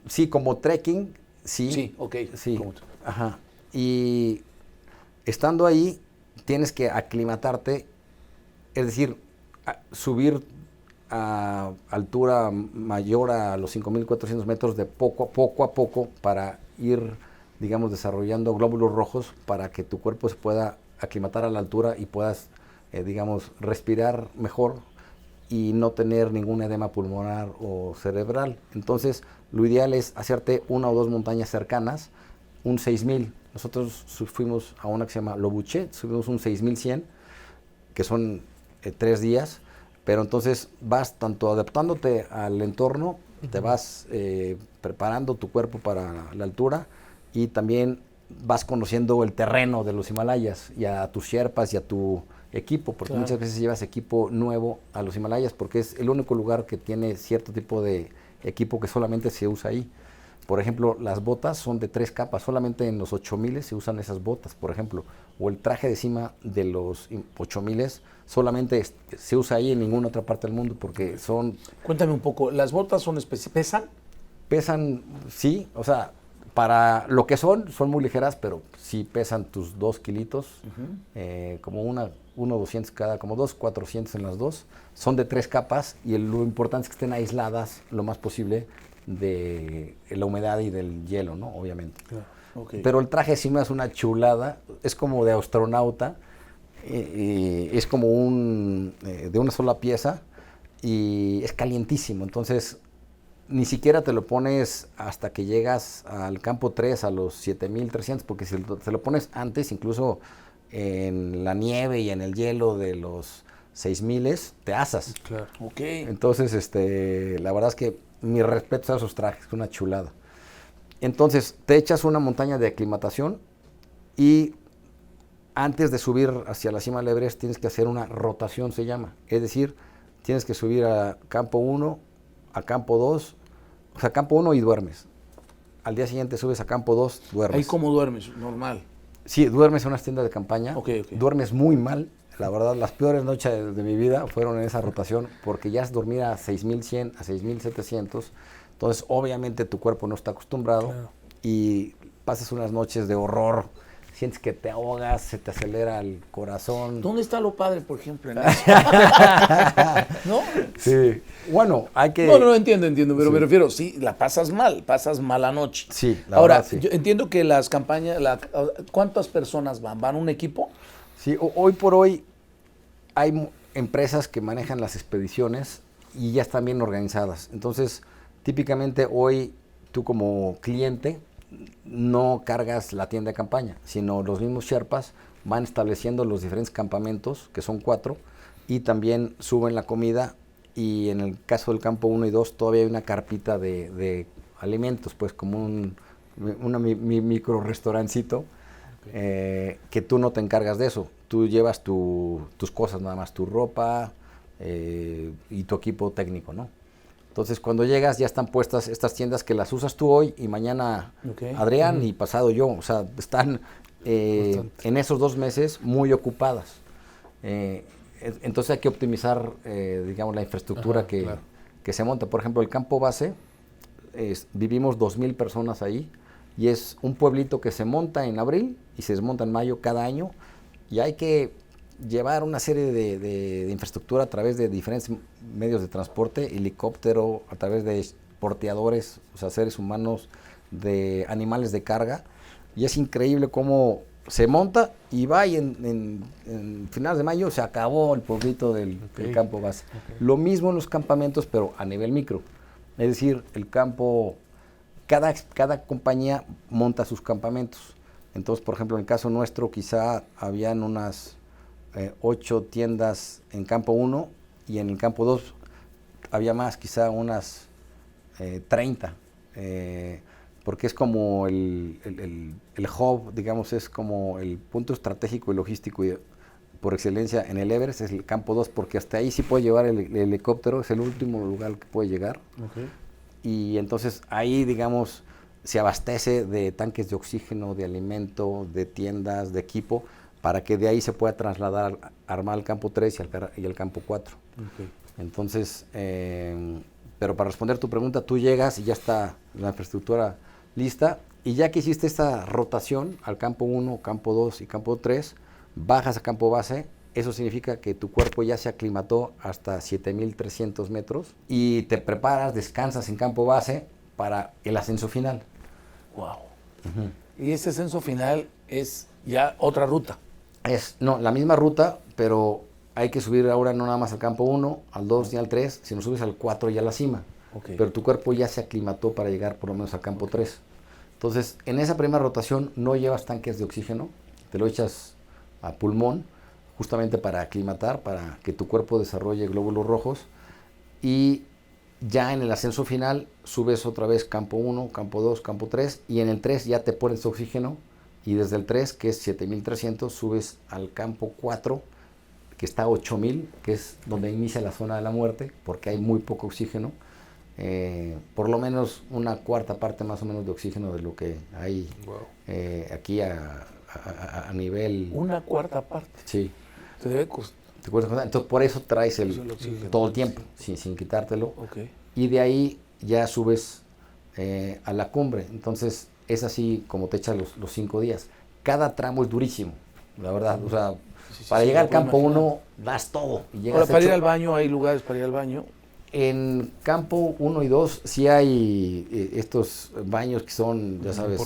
Sí, como trekking, sí. Sí, ok. Sí, Como tú. ajá. Y estando ahí, tienes que aclimatarte, es decir, subir a altura mayor a los 5.400 metros de poco a poco para ir, digamos, desarrollando glóbulos rojos para que tu cuerpo se pueda aclimatar a la altura y puedas, digamos, respirar mejor y no tener ningún edema pulmonar o cerebral. Entonces, lo ideal es hacerte 1 o 2 montañas cercanas, un 6.000. Nosotros fuimos a una que se llama Lobuche, subimos un 6.100, que son 3 días, pero entonces vas tanto adaptándote al entorno, te vas preparando tu cuerpo para la altura, y también vas conociendo el terreno de los Himalayas y a tus sherpas y a tu equipo, porque Claro. muchas veces llevas equipo nuevo a los Himalayas, porque es el único lugar que tiene cierto tipo de equipo que solamente se usa ahí. Por ejemplo, las botas son de 3 capas, solamente en los 8000 se usan esas botas, por ejemplo. O el traje de cima de los 8000 solamente se usa ahí en ninguna otra parte del mundo porque son... Cuéntame un poco, ¿las botas son ¿pesan? Pesan, sí, o sea, para lo que son muy ligeras, pero sí pesan tus 2 kilitos, como uno 200 cada, como 400 en las dos. Son de 3 capas y lo importante es que estén aisladas lo más posible de la humedad y del hielo, ¿no? Obviamente. Claro. Okay. Pero el traje encima es una chulada, es como de astronauta, es como de una sola pieza y es calientísimo, entonces ni siquiera te lo pones hasta que llegas al campo 3 a los 7300, porque si te lo pones antes, incluso en la nieve y en el hielo de los 6000 te asas. Claro. Okay. Entonces, la verdad es que mi respeto a esos trajes, es una chulada. Entonces, te echas una montaña de aclimatación y antes de subir hacia la cima del Everest tienes que hacer una rotación, se llama. Es decir, tienes que subir a campo 1, a campo 2, o sea, campo 1 y duermes. Al día siguiente subes a campo 2, duermes. ¿Ahí cómo duermes? Normal. Sí, duermes en unas tiendas de campaña. Okay. Duermes muy mal. La verdad, las peores noches de mi vida fueron en esa rotación porque ya es dormir a 6100, a 6700. Entonces, obviamente, tu cuerpo no está acostumbrado y pasas unas noches de horror. Sientes que te ahogas, se te acelera el corazón. ¿Dónde está lo padre, por ejemplo, en eso? ¿No? Sí. Bueno, hay que... No, entiendo, pero sí. me refiero, sí, la pasas mala noche. Sí, la Ahora, verdad, sí. yo entiendo que las campañas, ¿cuántas personas van? ¿Van un equipo? Sí, hoy por hoy hay empresas que manejan las expediciones y ya están bien organizadas. Entonces, típicamente hoy tú como cliente no cargas la tienda de campaña, sino los mismos Sherpas van estableciendo los diferentes campamentos, que son 4, y también suben la comida, y en el caso del campo 1 y 2 todavía hay una carpita de alimentos, pues como un micro restaurancito, que tú no te encargas de eso, tú llevas tus cosas nada más, tu ropa y tu equipo técnico, ¿no? Entonces, cuando llegas, ya están puestas estas tiendas que las usas tú hoy y mañana Adrián y pasado yo. O sea, están en esos 2 meses muy ocupadas. Entonces, hay que optimizar, digamos, la infraestructura que se monta. Por ejemplo, el campo base, vivimos 2000 personas ahí y es un pueblito que se monta en abril y se desmonta en mayo cada año y hay que llevar una serie de infraestructura a través de diferentes medios de transporte, helicóptero, a través de porteadores, o sea, seres humanos, de animales de carga, y es increíble cómo se monta y va y en finales de mayo se acabó el pueblito del campo base. Lo mismo en los campamentos, pero a nivel micro, es decir, el campo, cada compañía monta sus campamentos. Entonces, por ejemplo, en el caso nuestro quizá habían unas 8 tiendas en campo 1 y en el campo 2 había más, quizá unas 30, porque es como el hub, digamos, es como el punto estratégico y logístico por excelencia en el Everest, es el campo 2, porque hasta ahí sí puede llevar el helicóptero, es el último lugar que puede llegar. Y entonces ahí, digamos, se abastece de tanques de oxígeno, de alimento, de tiendas, de equipo, para que de ahí se pueda trasladar, armar el campo 3 y el campo 4. Entonces, pero para responder tu pregunta, tú llegas y ya está la infraestructura lista, y ya que hiciste esta rotación al campo 1, campo 2 y campo 3, bajas a campo base. Eso significa que tu cuerpo ya se aclimató hasta 7300 metros y te preparas, descansas en campo base para el ascenso final. Wow. Y ese ascenso final es ya otra ruta. No, la misma ruta, pero hay que subir ahora no nada más al campo 1, al 2 ni al 3, sino subes al 4 y a la cima. Pero tu cuerpo ya se aclimató para llegar por lo menos al campo 3. Entonces, en esa primera rotación no llevas tanques de oxígeno, te lo echas a pulmón, justamente para aclimatar, para que tu cuerpo desarrolle glóbulos rojos, y ya en el ascenso final subes otra vez campo 1, campo 2, campo 3, y en el 3 ya te pones oxígeno, y desde el 3, que es 7300, subes al campo 4, que está a 8000, que es donde inicia la zona de la muerte, porque hay muy poco oxígeno, por lo menos una cuarta parte más o menos de oxígeno de lo que hay aquí a nivel... Una cuarta parte. Sí. Te debe costar. Entonces por eso traes El oxígeno. todo el tiempo, sin quitártelo. Ok. Y de ahí ya subes a la cumbre. Entonces es así como te echas los 5 días. Cada tramo es durísimo, la verdad. O sea, para llegar al campo 1 das todo. Y llegas Ahora, para ir al baño, ¿hay lugares para ir al baño? En campo 1 y 2 sí hay estos baños que son, ya sabes,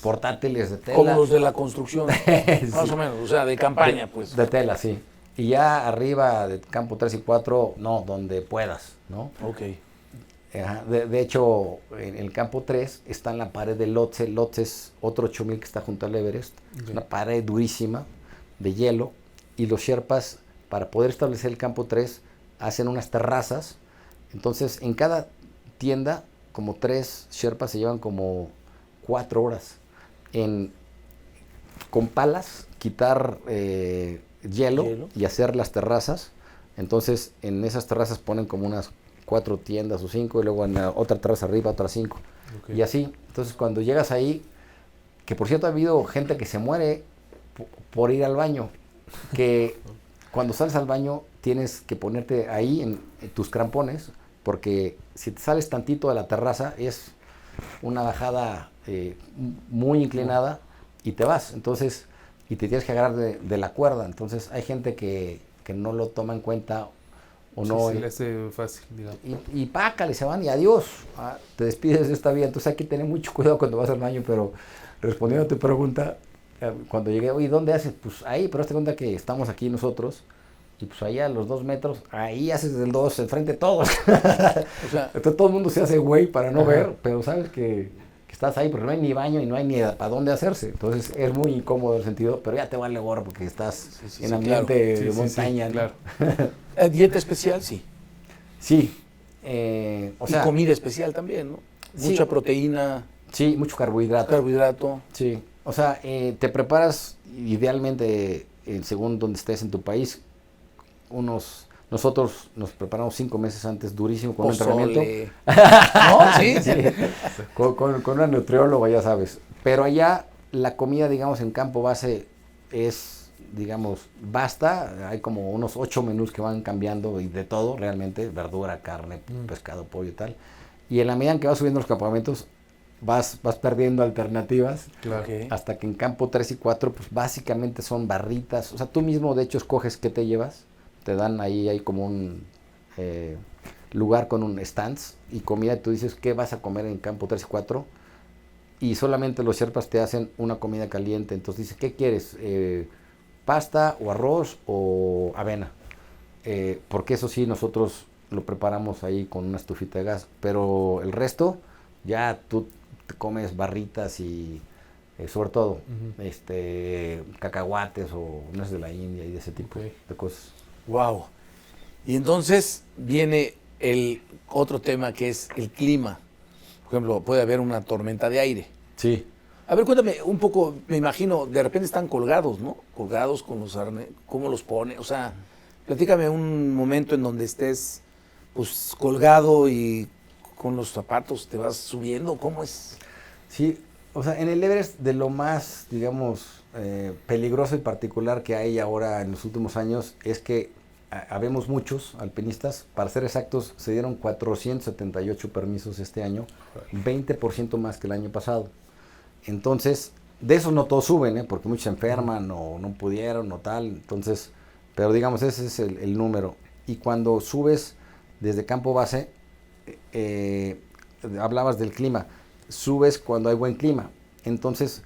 portátiles de tela. Como los de la construcción, Sí. más o menos, o sea, de campaña, pues. De tela, sí. Y ya arriba de campo 3 y 4, no, donde puedas, ¿no? Ok. Ajá. De hecho, en el campo 3 está en la pared de Lhotse. Lhotse es otro 8000 que está junto al Everest. Okay. Es una pared durísima de hielo. Y los Sherpas, para poder establecer el campo 3, hacen unas terrazas. Entonces, en cada tienda, como 3 Sherpas se llevan como 4 horas con palas, quitar hielo y hacer las terrazas. Entonces, en esas terrazas ponen como unas 4 tiendas o 5 y luego en la otra terraza arriba otras 5. Okay. Y así. Entonces, cuando llegas ahí, que por cierto ha habido gente que se muere por ir al baño, que cuando sales al baño tienes que ponerte ahí en tus crampones, porque si te sales tantito de la terraza es una bajada muy inclinada y te vas. Entonces, y te tienes que agarrar de la cuerda. Entonces, hay gente que no lo toma en cuenta o no. Se le hace fácil, digamos. Y pácale, se van y adiós. Te despides de esta vida. Entonces, hay que tener mucho cuidado cuando vas al baño, pero respondiendo a tu pregunta, cuando llegué, oye, ¿dónde haces? Pues ahí, pero hazte cuenta que estamos aquí nosotros. Y pues allá a los 2 metros, ahí haces del 2, enfrente de todos. O sea, entonces todo el mundo se hace güey para no ver, pero sabes que estás ahí porque no hay ni baño y no hay ni para dónde hacerse. Entonces es muy incómodo el sentido, pero ya te vale gorro porque estás en ambiente de montaña. Sí, claro. ¿Dieta especial? Sí. Sí. O sea, y comida especial también, ¿no? Mucha proteína. Sí, mucho carbohidrato. Carbohidrato. Sí. O sea, te preparas idealmente según donde estés en tu país. Nosotros nos preparamos 5 meses antes, durísimo, con un entrenamiento. ¿No? Sí. Sí. Con una nutrióloga, ya sabes. Pero allá la comida, digamos, en campo base es, digamos, basta. Hay como unos 8 menús que van cambiando y de todo, realmente, verdura, carne, pescado, pollo y tal. Y en la medida en que vas subiendo los campamentos, vas perdiendo alternativas. Claro. Okay. Hasta que en campo 3 y 4, pues básicamente son barritas. O sea, tú mismo, de hecho, escoges qué te llevas. Te dan ahí, hay como un lugar con un stands y comida. Tú dices, ¿qué vas a comer en campo 3 y 4? Y solamente los Sherpas te hacen una comida caliente. Entonces dices, ¿qué quieres? ¿Pasta o arroz o avena? Porque eso sí, nosotros lo preparamos ahí con una estufita de gas. Pero el resto, ya tú te comes barritas y sobre todo cacahuates o nueces de la India y de ese tipo de cosas. Wow. Y entonces viene el otro tema que es el clima. Por ejemplo, puede haber una tormenta de aire. Sí. A ver, cuéntame un poco, me imagino, de repente están colgados, ¿no? Colgados con los arneses, ¿cómo los pone? O sea, platícame un momento en donde estés, pues, colgado y con los zapatos te vas subiendo, ¿cómo es? Sí, o sea, en el Everest de lo más, digamos, peligroso y particular que hay ahora en los últimos años es que habemos muchos alpinistas. Para ser exactos, se dieron 478 permisos este año, 20% más que el año pasado. Entonces, de esos no todos suben, porque muchos se enferman o no pudieron o tal. Entonces, pero digamos, ese es el número. Y cuando subes desde campo base, hablabas del clima, subes cuando hay buen clima. Entonces,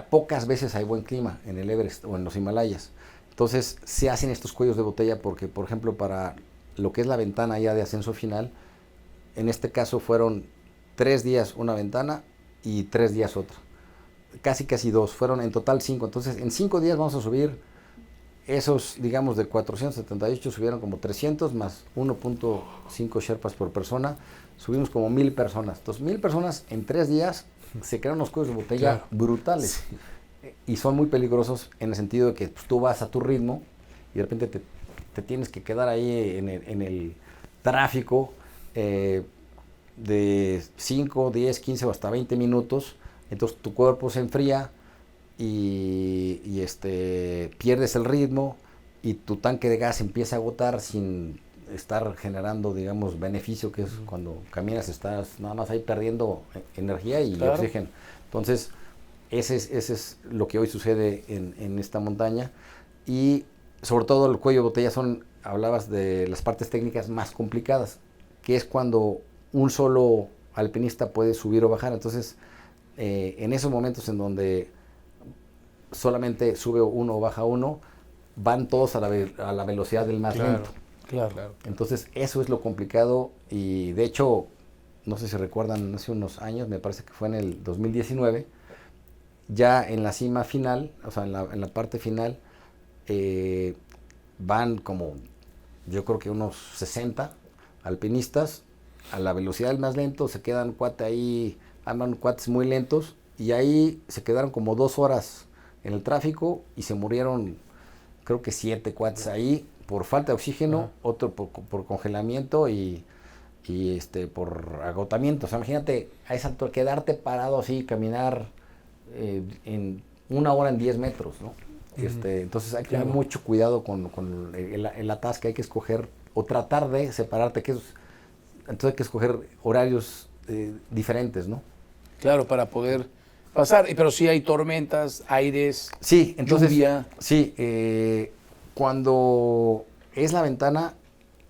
pocas veces hay buen clima en el Everest o en los Himalayas. Entonces, se hacen estos cuellos de botella porque, por ejemplo, para lo que es la ventana ya de ascenso final, en este caso fueron 3 días una ventana y 3 días otra. Casi 2, fueron en total 5. Entonces, en 5 días vamos a subir esos, digamos, de 478 subieron como 300 más 1.5 Sherpas por persona. Subimos como 1000 personas. Entonces, 1000 personas en 3 días se crean unos cuellos de botella brutales. Sí. Y son muy peligrosos en el sentido de que pues, tú vas a tu ritmo y de repente te tienes que quedar ahí en el tráfico. de 5, 10, 15 o hasta 20 minutos, entonces tu cuerpo se enfría y pierdes el ritmo y tu tanque de gas empieza a agotar sin estar generando, digamos, beneficio, que es cuando caminas estás nada más ahí perdiendo energía y oxígeno. Entonces, ese es lo que hoy sucede en esta montaña. Y sobre todo el cuello de botella hablabas de las partes técnicas más complicadas, que es cuando un solo alpinista puede subir o bajar. Entonces, en esos momentos en donde solamente sube uno o baja uno, van todos a la velocidad del más lento. Claro. Entonces, eso es lo complicado y de hecho, no sé si recuerdan, hace unos años, me parece que fue en el 2019, ya en la cima final, o sea, en la parte final, van como, yo creo que unos 60 alpinistas a la velocidad del más lento, se quedan andan cuates muy lentos y ahí se quedaron como 2 horas en el tráfico y se murieron, creo que 7 cuates ahí por falta de oxígeno, otro por congelamiento y por agotamiento. O sea, imagínate a esa altura quedarte parado así, caminar en 1 hora en 10 metros, ¿no? Entonces hay que tener mucho cuidado con el atasque, hay que escoger o tratar de separarte, entonces hay que escoger horarios diferentes, ¿no? Claro, para poder pasar, pero sí hay tormentas, aires, sí, entonces, lluvia. Sí, cuando es la ventana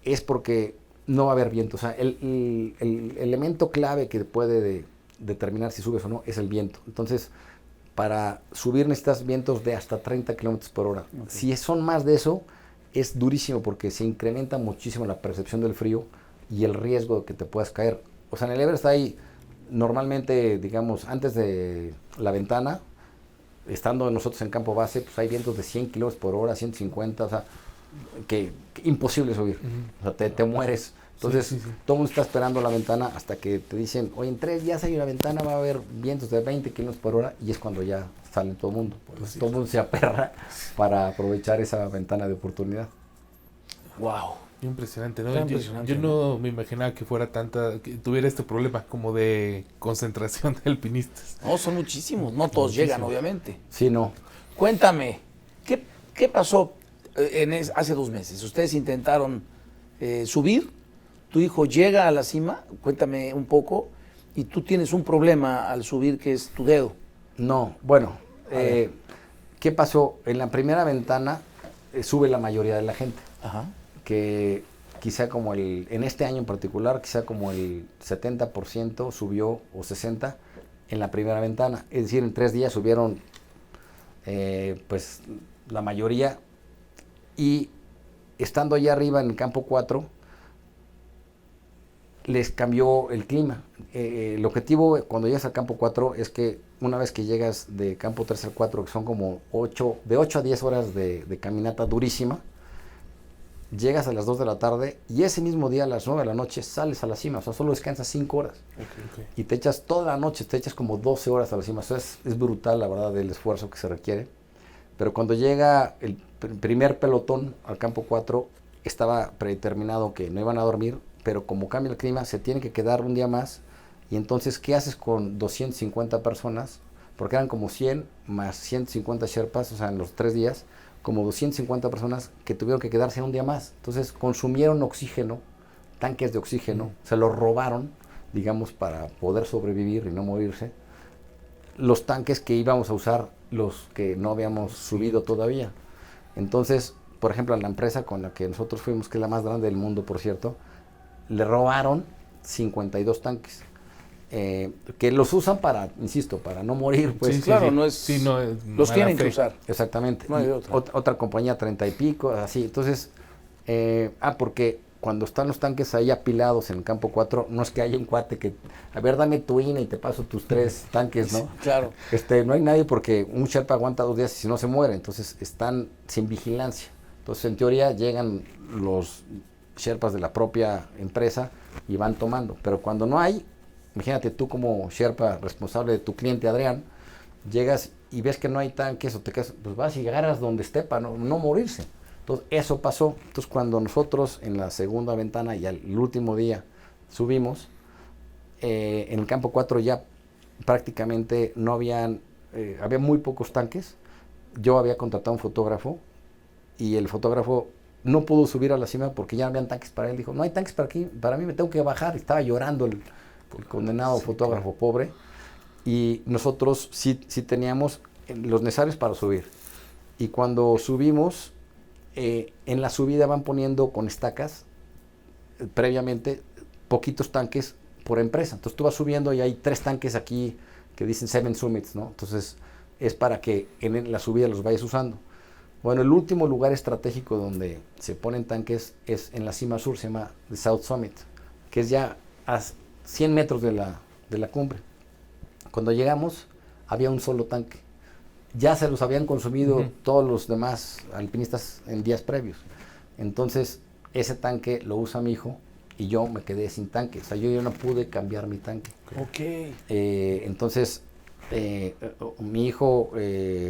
es porque no va a haber viento. O sea, el elemento clave que puede determinar si subes o no es el viento. Entonces, para subir necesitas vientos de hasta 30 kilómetros por hora. Okay. Si son más de eso, es durísimo porque se incrementa muchísimo la percepción del frío y el riesgo de que te puedas caer. O sea, en el Everest hay normalmente, digamos, antes de la ventana, estando nosotros en campo base, pues hay vientos de 100 kilómetros por hora, 150, o sea, que imposible subir. O sea, te mueres. Entonces, todo el mundo está esperando la ventana hasta que te dicen, oye, en 3 días hay una ventana, va a haber vientos de 20 kilómetros por hora, y es cuando ya sale todo el mundo. Pues todo el mundo se aperra para aprovechar esa ventana de oportunidad. ¡Wow! Impresionante, ¿no? Yo no me imaginaba que que tuviera este problema como de concentración de alpinistas. No, son muchísimos, no todos llegan, obviamente. Sí, no. Cuéntame, ¿qué pasó hace 2 meses? ¿Ustedes intentaron subir? ¿Tu hijo llega a la cima? Cuéntame un poco. Y tú tienes un problema al subir, que es tu dedo. No, bueno, ¿qué pasó? En la primera ventana sube la mayoría de la gente. Ajá. Que quizá como en este año en particular, quizá como el 70% subió, o 60%, en la primera ventana. Es decir, en 3 días subieron pues la mayoría. Y estando allá arriba en el campo 4, les cambió el clima. El objetivo cuando llegas al campo 4 es que una vez que llegas de campo 3 al 4, que son como de 8 a 10 horas de caminata durísima, llegas a las 2 de la tarde y ese mismo día a las 9 de la noche sales a la cima. O sea, solo descansas 5 horas. Okay. Y te echas toda la noche, te echas como 12 horas a la cima. O sea, es brutal, la verdad, el esfuerzo que se requiere. Pero cuando llega el primer pelotón al campo 4, estaba predeterminado que no iban a dormir, pero como cambia el clima, se tiene que quedar un día más. Y entonces, ¿qué haces con 250 personas? Porque eran como 100 más 150 sherpas, o sea, en los 3 días, como 250 personas que tuvieron que quedarse un día más. Entonces, consumieron oxígeno, tanques de oxígeno, se los robaron, digamos, para poder sobrevivir y no morirse. Los tanques que íbamos a usar, los que no habíamos subido todavía. Entonces, por ejemplo, a la empresa con la que nosotros fuimos, que es la más grande del mundo, por cierto, le robaron 52 tanques. Que los usan para, insisto, para no morir, pues. Sí, claro, no es, los tienen que usar. Exactamente. No hay otra compañía 30 y pico, así. Entonces, porque cuando están los tanques ahí apilados en el campo 4, no es que haya un cuate que, a ver, dame tu INA y te paso tus 3 tanques, ¿no? Claro. No hay nadie porque un Sherpa aguanta 2 días y si no se muere, entonces están sin vigilancia. Entonces, en teoría, llegan los Sherpas de la propia empresa y van tomando. Pero cuando no hay, imagínate tú como Sherpa responsable de tu cliente Adrián, llegas y ves que no hay tanques o te quedas, pues vas y agarras donde esté para no morirse. Entonces eso pasó. Entonces cuando nosotros en la segunda ventana y el último día subimos, En el campo 4 ya prácticamente no habían, había muy pocos tanques. Yo había contratado a un fotógrafo y el fotógrafo no pudo subir a la cima porque ya no habían tanques para él. Dijo, no hay tanques para aquí, para mí me tengo que bajar. Estaba llorando el condenado fotógrafo pobre. Y nosotros sí teníamos los necesarios para subir. Y cuando subimos, en la subida van poniendo con estacas, previamente, poquitos tanques por empresa. Entonces tú vas subiendo y hay 3 tanques aquí que dicen 7 Summits, ¿no? Entonces es para que en la subida los vayas usando. Bueno, el último lugar estratégico donde se ponen tanques es en la cima sur, se llama The South Summit, que es ya a 100 metros de la cumbre. Cuando llegamos, había un solo tanque. Ya se los habían consumido todos los demás alpinistas en días previos. Entonces, ese tanque lo usa mi hijo y yo me quedé sin tanque. O sea, yo ya no pude cambiar mi tanque. Ok. Entonces, mi hijo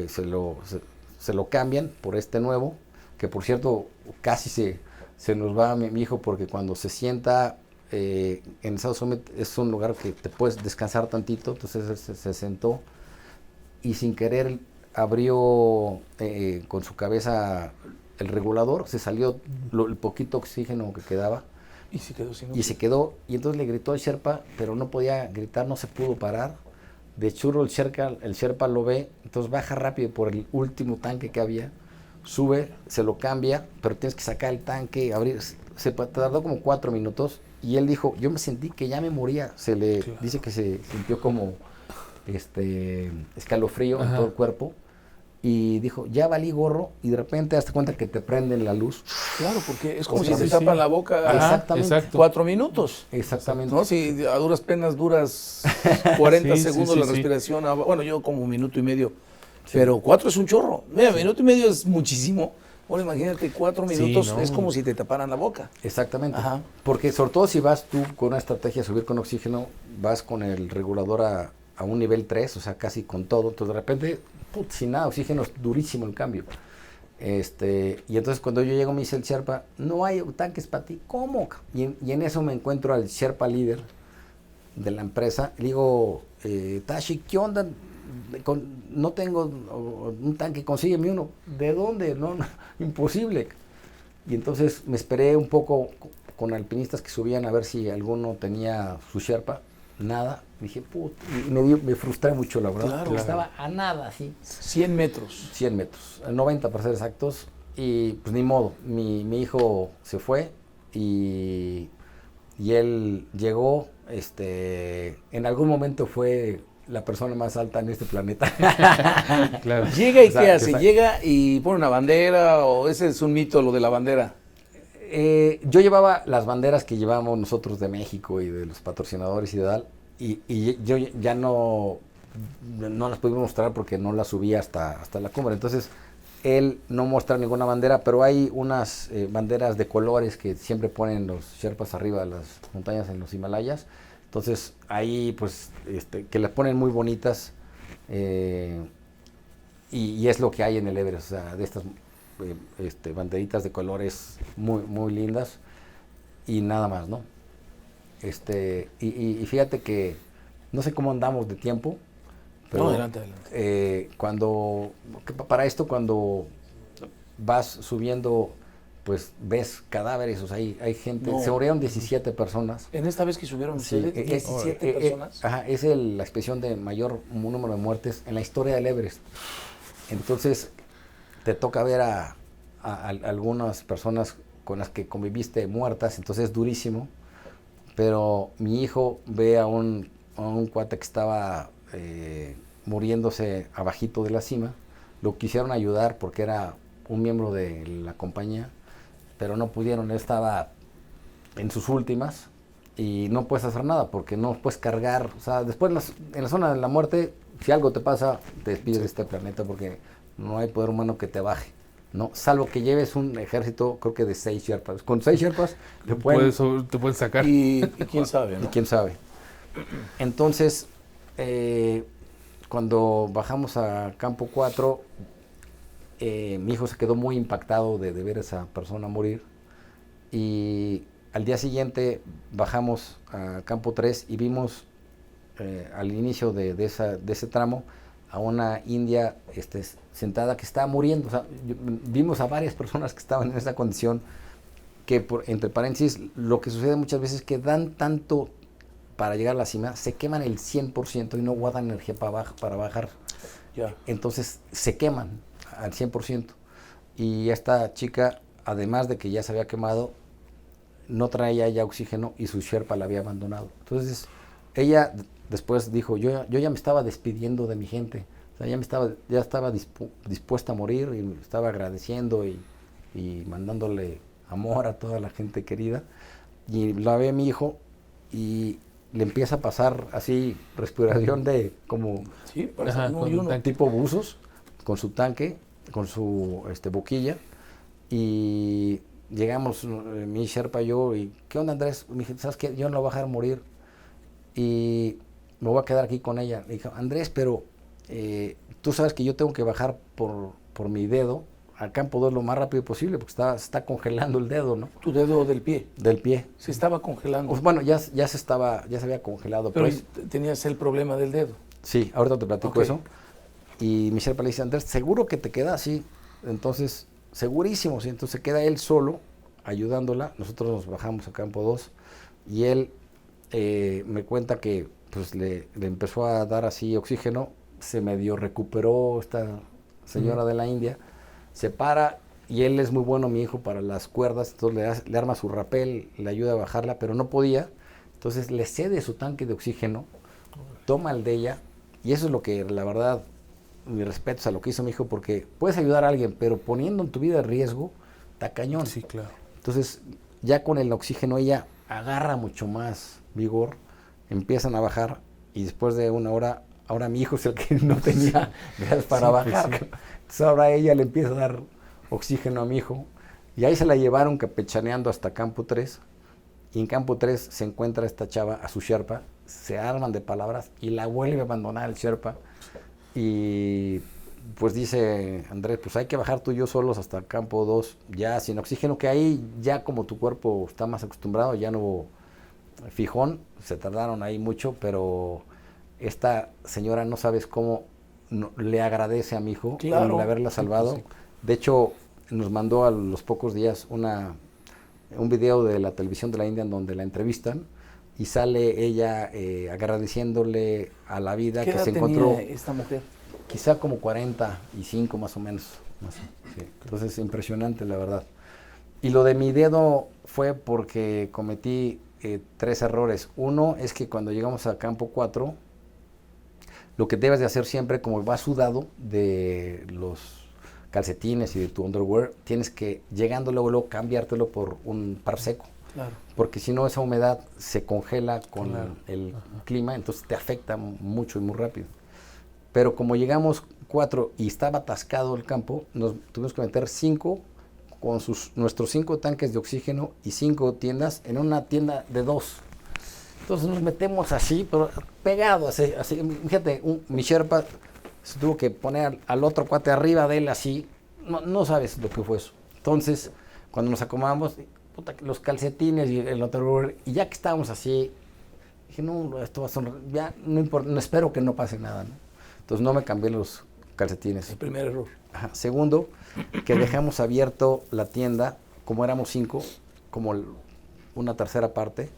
se lo cambian por este nuevo, que por cierto, casi se nos va mi hijo porque cuando se sienta en South Summit es un lugar que te puedes descansar tantito, entonces él se sentó y sin querer abrió con su cabeza el regulador, se salió el poquito oxígeno que quedaba Y se quedó sin y se quedó, y entonces le gritó al Sherpa, pero no podía gritar, no se pudo parar. De churro el Sherpa lo ve, entonces baja rápido por el último tanque que había, sube, se lo cambia, pero tienes que sacar el tanque, abrir, se tardó como 4 minutos, y él dijo, yo me sentí que ya me moría, dice que se sintió como escalofrío en todo el cuerpo, y dijo, ya valí gorro, y de repente hazte cuenta que te prenden la luz. Claro, porque es como O si sea, te sí, tapan la boca. Exactamente. Exacto. 4 minutos. Exactamente. ¿No? Si a duras penas duras 40 Sí, segundos sí, la sí. respiración. Bueno, yo como 1 minuto y medio. Pero 4 es un chorro. Mira, 1 minuto y medio es muchísimo. Bueno, imagínate, 4 Sí, minutos no. es como si te taparan la boca. Exactamente. Ajá. Porque sobre todo si vas tú con una estrategia de subir con oxígeno, vas con el regulador a un nivel 3, o sea, casi con todo. Entonces de repente, sin nada, oxígeno es durísimo el cambio. Y entonces cuando yo llego me dice el Sherpa, no hay tanques para ti. ¿Cómo? Y en eso me encuentro al Sherpa líder de la empresa. Le digo, Tashi, ¿qué onda? No tengo un tanque, consígueme uno. ¿De dónde? No, imposible. Y entonces me esperé un poco con alpinistas que subían a ver si alguno tenía su Sherpa. Nada. Dije, y me frustré mucho, la verdad. Claro. Estaba a nada, así. 100 metros. 100 metros, 90 para ser exactos. Y pues ni modo, mi hijo se fue y él llegó, en algún momento fue la persona más alta en este planeta. Claro. Llega y O sea, ¿qué hace? que está- ¿Llega y pone una bandera o ese es un mito lo de la bandera? Yo llevaba las banderas que llevamos nosotros de México y de los patrocinadores y de tal, y yo ya no las pudimos mostrar porque no las subí hasta la cumbre. Entonces, él no muestra ninguna bandera, pero hay unas banderas de colores que siempre ponen los Sherpas arriba de las montañas en los Himalayas. Entonces, ahí, pues, que las ponen muy bonitas, y es lo que hay en el Everest, o sea, de estas banderitas de colores muy, muy lindas y nada más, ¿no? Y fíjate que no sé cómo andamos de tiempo, pero No, adelante. para esto cuando vas subiendo, pues ves cadáveres, o sea, hay gente, No. se murieron 17 personas. En esta vez que subieron Sí, ustedes, 17 personas. Ajá, es la expresión de mayor número de muertes en la historia del Everest. Entonces, te toca ver a algunas personas con las que conviviste muertas, entonces es durísimo. Pero mi hijo ve a un cuate que estaba muriéndose abajito de la cima. Lo quisieron ayudar porque era un miembro de la compañía, pero no pudieron. Él estaba en sus últimas y no puedes hacer nada porque no puedes cargar. O sea, después en la zona de la muerte, si algo te pasa, te despides de este planeta porque no hay poder humano que te baje, ¿no? Salvo que lleves un ejército, creo que de 6 Sherpas. Con 6 Sherpas te pueden... Te pueden sacar. Y quién sabe, Y ¿no? quién sabe. Entonces, cuando bajamos a Campo 4, mi hijo se quedó muy impactado de ver a esa persona morir. Y al día siguiente bajamos a Campo 3 y vimos al inicio de ese tramo a una india sentada que estaba muriendo. O sea, vimos a varias personas que estaban en esa condición que, entre paréntesis, lo que sucede muchas veces es que dan tanto para llegar a la cima, se queman el 100% y no guardan energía para bajar. Ya. Entonces se queman al 100%. Y esta chica, además de que ya se había quemado, no traía ya oxígeno y su Sherpa la había abandonado. Entonces ella después dijo, yo ya me estaba despidiendo de mi gente. O sea, ya estaba dispuesta a morir y estaba agradeciendo y mandándole amor a toda la gente querida. Y la ve mi hijo y le empieza a pasar así respiración de como Sí, Ajá, uno con y un uno. tanque. tipo buzos, con su tanque, con su boquilla. Y llegamos, mi Sherpa y yo, y ¿qué onda, Andrés? Me dije, ¿sabes qué? Yo no la voy a dejar morir y me voy a quedar aquí con ella. Le dije, Andrés, pero tú sabes que yo tengo que bajar por mi dedo al Campo 2 lo más rápido posible, porque se está congelando el dedo, ¿no? Tu dedo del pie. Del pie. Se estaba congelando. Pues bueno, ya se había congelado. Pero pues. tenías el problema del dedo. Sí, ahorita te platico Ok. eso. Y mi Sherpa le dice, Andrés, ¿seguro que te queda así? Entonces, segurísimo, sí. Entonces se queda él solo, ayudándola. Nosotros nos bajamos a Campo 2 y él me cuenta que pues le empezó a dar así oxígeno, se medio recuperó esta señora de la India, se para y él es muy bueno, mi hijo, para las cuerdas, entonces le arma su rapel, le ayuda a bajarla, pero no podía, entonces le cede su tanque de oxígeno, toma el de ella, y eso es lo que, la verdad, mi respeto a lo que hizo mi hijo, porque puedes ayudar a alguien, pero poniendo en tu vida en riesgo, está cañón. Sí, claro. Entonces, ya con el oxígeno ella agarra mucho más vigor, empiezan a bajar, y después de una hora, ahora mi hijo es el que no tenía gas para bajar. Pues sí. Entonces ahora ella le empieza a dar oxígeno a mi hijo, y ahí se la llevaron capechaneando hasta Campo 3, y en Campo 3 se encuentra esta chava a su Sherpa, se arman de palabras y la vuelve a abandonar el Sherpa, y pues dice Andrés, pues hay que bajar tú y yo solos hasta Campo 2, ya sin oxígeno, que ahí ya como tu cuerpo está más acostumbrado, ya no hubo fijón, se tardaron ahí mucho, pero esta señora no sabes cómo le agradece a mi hijo Claro. el haberla salvado. Sí. De hecho, nos mandó a los pocos días un video de la televisión de la India en donde la entrevistan y sale ella agradeciéndole a la vida ¿Qué que edad se tenía encontró, esta mujer? quizá como 45 más o menos. Sí. Entonces, impresionante, la verdad. Y lo de mi dedo fue porque cometí 3 errores. Uno es que cuando llegamos a Campo 4, lo que debes de hacer siempre, como vas sudado de los calcetines y de tu underwear, tienes que, llegando luego cambiártelo por un par seco. Claro. Porque si no, esa humedad se congela con Claro. el clima, entonces te afecta mucho y muy rápido. Pero como llegamos 4 y estaba atascado el campo, nos tuvimos que meter 5 con nuestros 5 tanques de oxígeno y 5 tiendas en una tienda de 2. Entonces nos metemos así, pero pegados, así. Fíjate, mi Sherpa se tuvo que poner al otro cuate arriba de él así. No sabes lo que fue eso. Entonces, cuando nos acomodamos, puta, los calcetines y el otro, y ya que estábamos así, dije, no, esto va a sonar, ya no importa, no, espero que no pase nada, ¿no? Entonces no me cambié los calcetines. El primer error. Ajá. Segundo, que dejamos abierto la tienda, como éramos 5, como una tercera parte,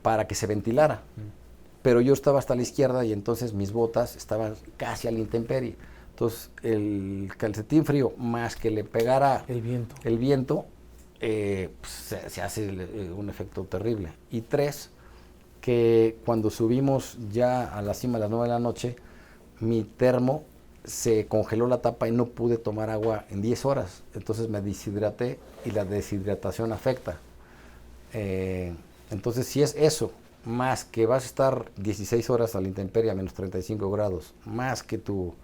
para que se ventilara. Pero yo estaba hasta la izquierda y entonces mis botas estaban casi a la intemperie. Entonces el calcetín frío, más que le pegara El viento. el viento, pues, se hace un efecto terrible. Y 3, que cuando subimos ya a la cima a las 9 de la noche, mi termo se congeló la tapa y no pude tomar agua en 10 horas. Entonces me deshidraté y la deshidratación afecta. Entonces si es eso, más que vas a estar 16 horas a la intemperie a menos 35 grados, más que tu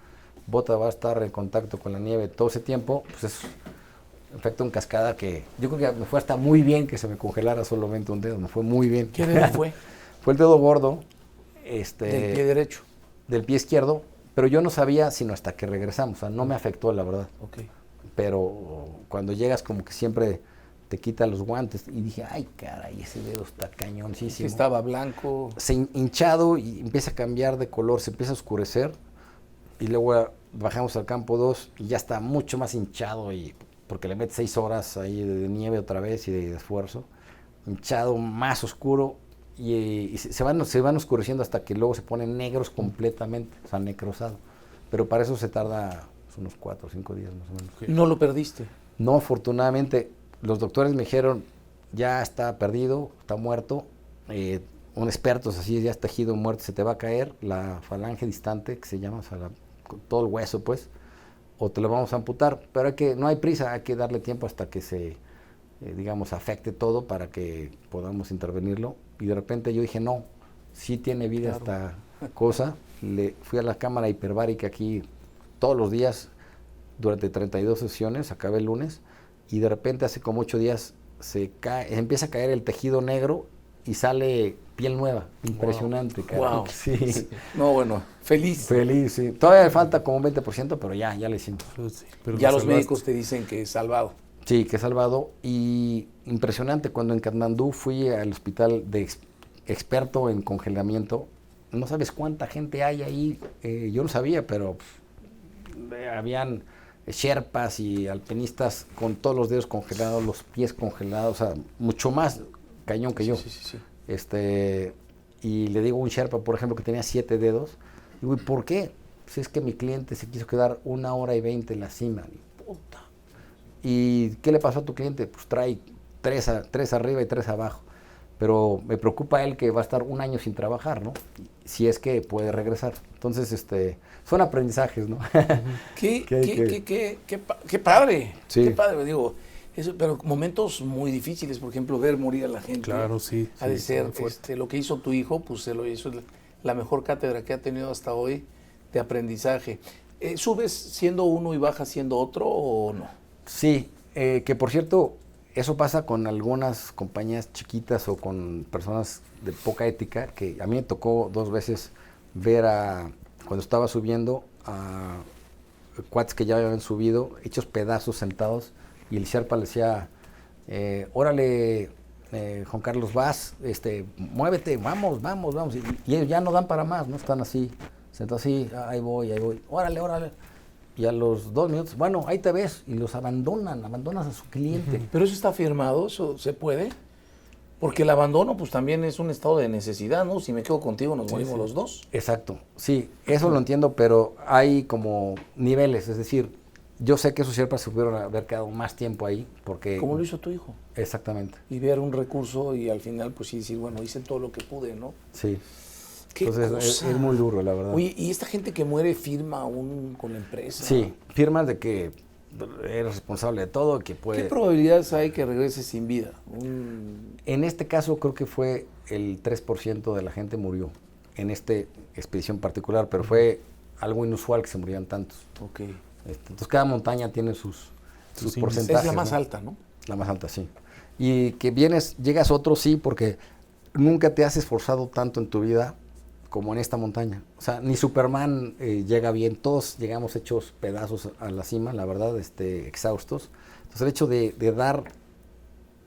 bota va a estar en contacto con la nieve todo ese tiempo, pues es efecto en cascada que yo creo que me fue hasta muy bien que se me congelara solamente un dedo, me fue muy bien. ¿Qué dedo fue? Fue el dedo gordo, Del pie derecho. del pie izquierdo, pero yo no sabía sino hasta que regresamos, o sea, no me afectó la verdad. Ok. Pero cuando llegas como que siempre te quita los guantes. Y dije, ay, caray, ese dedo está cañoncísimo. Estaba blanco. Se hinchado y empieza a cambiar de color, se empieza a oscurecer. Y luego bajamos al campo 2 y ya está mucho más hinchado, y porque le metes 6 horas ahí de nieve otra vez y de esfuerzo. Hinchado, más oscuro, y se van oscureciendo hasta que luego se ponen negros completamente, o sea, necrosado. Pero para eso se tarda unos 4 o 5 días más o menos. ¿No lo perdiste? No, afortunadamente, los doctores me dijeron, ya está perdido, está muerto. Un experto, así, ya está tejido muerto, se te va a caer la falange distante, que se llama, o sea, todo el hueso, pues, o te lo vamos a amputar. Pero no hay prisa, hay que darle tiempo hasta que se, digamos, afecte todo para que podamos intervenirlo. Y de repente yo dije, no, sí tiene vida esta cosa. Le fui a la cámara hiperbárica aquí todos los días durante 32 sesiones, acabé el lunes, y de repente hace como 8 días empieza a caer el tejido negro y sale piel nueva. Impresionante, cara. Wow. Sí. No, bueno, feliz. Feliz, sí. Todavía le falta como un 20%, pero ya le hicimos. Pues sí, pero Ya lo los salvaste. médicos te dicen que es salvado. Sí, que he salvado. Y impresionante, cuando en Katmandú fui al hospital de experto en congelamiento, no sabes cuánta gente hay ahí. Yo no sabía, pero habían sherpas y alpinistas con todos los dedos congelados, los pies congelados, o sea, mucho más cañón que yo. Sí. Y le digo a un sherpa, por ejemplo, que tenía 7 dedos, digo, ¿y por qué? Pues es que mi cliente se quiso quedar 1 hora y 20 en la cima. Y, puta. ¿Y qué le pasó a tu cliente? Pues trae 3 arriba y 3 abajo. Pero me preocupa él que va a estar 1 año sin trabajar, ¿no? Si es que puede regresar. Entonces, son aprendizajes, ¿no? Qué padre. Sí. Qué padre, digo. Eso, pero momentos muy difíciles, por ejemplo, ver morir a la gente. Claro, sí. Ha de sí, ser muy fuerte. lo que hizo tu hijo, pues se lo hizo la mejor cátedra que ha tenido hasta hoy de aprendizaje. ¿Subes siendo uno y bajas siendo otro o no? Sí, que por cierto, eso pasa con algunas compañías chiquitas o con personas de poca ética, que a mí me tocó 2 veces ver cuando estaba subiendo, a cuates que ya habían subido, hechos pedazos sentados, y el Sherpa le decía, órale, Juan Carlos, vas, muévete, vamos. Y ellos ya no dan para más, ¿no? Están así, sentados así, ahí voy, órale. Y a los 2 minutos, bueno, ahí te ves, y los abandonas a su cliente. Pero eso está firmado, eso se puede. Porque el abandono, pues también es un estado de necesidad, ¿no? Si me quedo contigo, nos morimos los dos. Exacto, sí, eso lo entiendo, pero hay como niveles, es decir, yo sé que esos sherpas se pudieron haber quedado más tiempo ahí, porque... Como lo hizo tu hijo. Exactamente, Y ver un recurso y al final, pues sí decir, bueno, hice todo lo que pude, ¿no? sí. ¿Qué Entonces cosa? es muy duro, la verdad. Oye, ¿y esta gente que muere firma aún con la empresa? Sí, firmas de que eres responsable de todo, que puede... ¿Qué probabilidades hay que regrese sin vida? En este caso creo que fue el 3% de la gente murió, en esta expedición particular, pero fue algo inusual que se murieran tantos. Ok. Entonces cada montaña tiene sus índices. porcentajes. Es la más ¿no? alta, ¿no? La más alta, sí. Y que llegas a otro, sí, porque nunca te has esforzado tanto en tu vida como en esta montaña. O sea, ni Superman llega bien, todos llegamos hechos pedazos a la cima, la verdad, exhaustos. Entonces el hecho de dar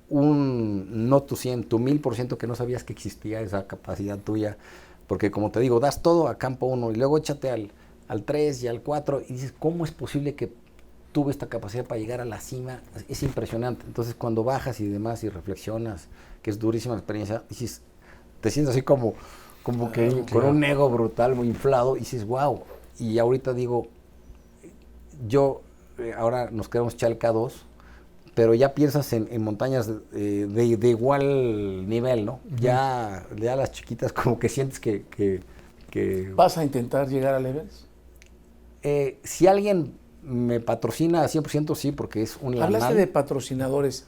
no tu 100, tu 1000%, que no sabías que existía esa capacidad tuya, porque como te digo, das todo a campo 1 y luego échate al 3 y al 4 y dices, ¿cómo es posible que tuve esta capacidad para llegar a la cima? Es impresionante. Entonces cuando bajas y demás y reflexionas, que es durísima la experiencia, dices, te sientes así como que con un ego brutal, muy inflado, y dices, wow. Y ahorita digo, ahora nos quedamos Chalca 2, pero ya piensas en montañas de igual nivel, ¿no? Uh-huh. Ya las chiquitas como que sientes que... ¿Vas a intentar llegar al Everest? Si alguien me patrocina 100%, sí, porque es un lanal. Hablaste de patrocinadores.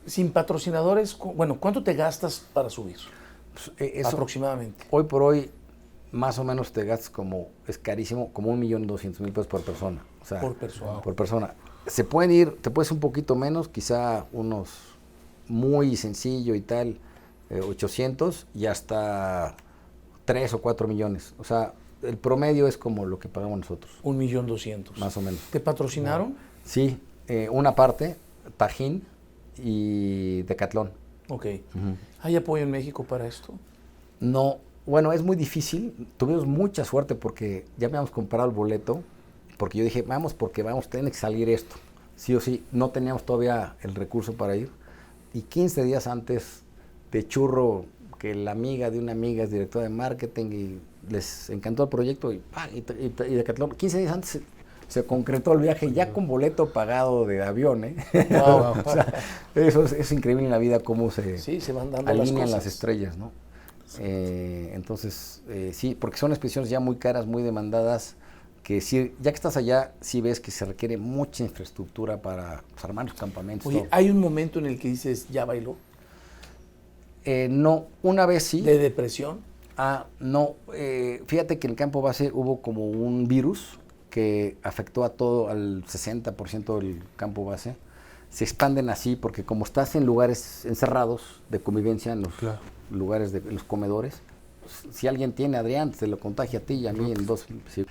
Sin patrocinadores, ¿cuánto te gastas para subir? Pues, eso, aproximadamente. Hoy por hoy, más o menos te gastas es carísimo, como 1.200.000 pesos por persona. O sea, por persona. Por persona. Se pueden ir, te puedes un poquito menos, quizá unos muy sencillo y tal, 800 y hasta 3 o 4 millones. O sea, el promedio es como lo que pagamos nosotros. 1.200.000. Más o menos. ¿Te patrocinaron? Sí, una parte, Tajín, y Decathlon. Ok. ¿Hay apoyo en México para esto? No, bueno, es muy difícil. Tuvimos mucha suerte porque ya habíamos comprado el boleto, porque yo dije, vamos, porque vamos, tiene que salir esto. Sí o sí, no teníamos todavía el recurso para ir. Y 15 días antes, de churro, que la amiga de una amiga es directora de marketing y les encantó el proyecto y Decathlon, 15 días antes se concretó el viaje ya con boleto pagado de avión, ¿eh? Wow. O sea, eso es increíble en la vida cómo se van dando alinean las las estrellas, ¿no? Entonces, sí, porque son expediciones ya muy caras, muy demandadas, que sí, ya que estás allá, sí ves que se requiere mucha infraestructura para pues, armar los campamentos. Oye, todo. ¿hay un momento en el que dices, ya bailó? No, una vez sí. ¿De depresión? No, fíjate que en el campo base hubo como un virus que afectó a todo, al 60% del campo base. Se expanden así porque como estás en lugares encerrados de convivencia, en los lugares de los comedores, si alguien tiene, Adrián, se lo contagia a ti y a mí en dos. Sí.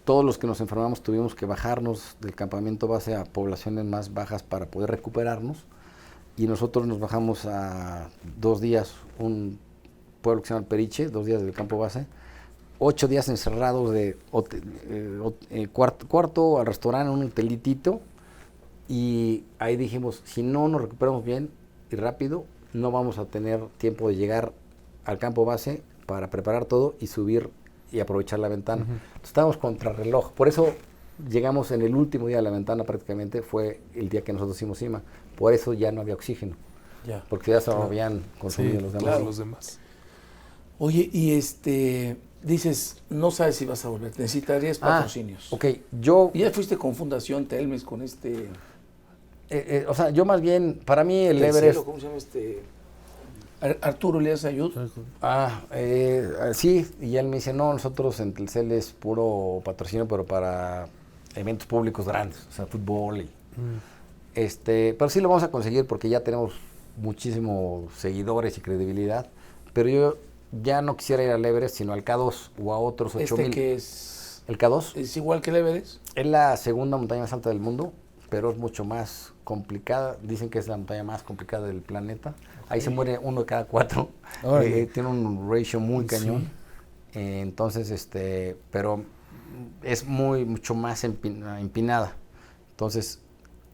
Todos los que nos enfermamos tuvimos que bajarnos del campamento base a poblaciones más bajas para poder recuperarnos. Y nosotros nos bajamos a 2 días, un pueblo que se llama Periche, 2 días del campo base, 8 días encerrados de cuarto al restaurante, un hotelitito, y ahí dijimos, si no nos recuperamos bien y rápido, no vamos a tener tiempo de llegar al campo base para preparar todo y subir y aprovechar la ventana. Entonces, estábamos contra reloj, por eso llegamos en el último día de la ventana prácticamente, fue el día que nosotros hicimos cima, por eso ya no había oxígeno, porque ya se habían consumido los demás. Claro, los demás. Oye, y dices, no sabes si vas a volver, necesitarías patrocinios. Ok, yo... Y ya fuiste con Fundación Telmes, con o sea, yo más bien, para mí el Telcel, Everest... ¿cómo se llama Arturo Elías Ayud? Sí, y él me dice, no, nosotros en Telcel es puro patrocinio, pero para eventos públicos grandes, o sea, fútbol y... pero sí lo vamos a conseguir porque ya tenemos muchísimos seguidores y credibilidad, pero yo ya no quisiera ir al Everest, sino al K2 o a otros 8000. ¿Qué es? ¿El K2? ¿Es igual que el Everest? Es la segunda montaña más alta del mundo, pero es mucho más complicada. Dicen que es la montaña más complicada del planeta. Ahí se muere 1 de cada 4. Tiene un ratio muy cañón. Entonces, pero es mucho más empinada. Entonces,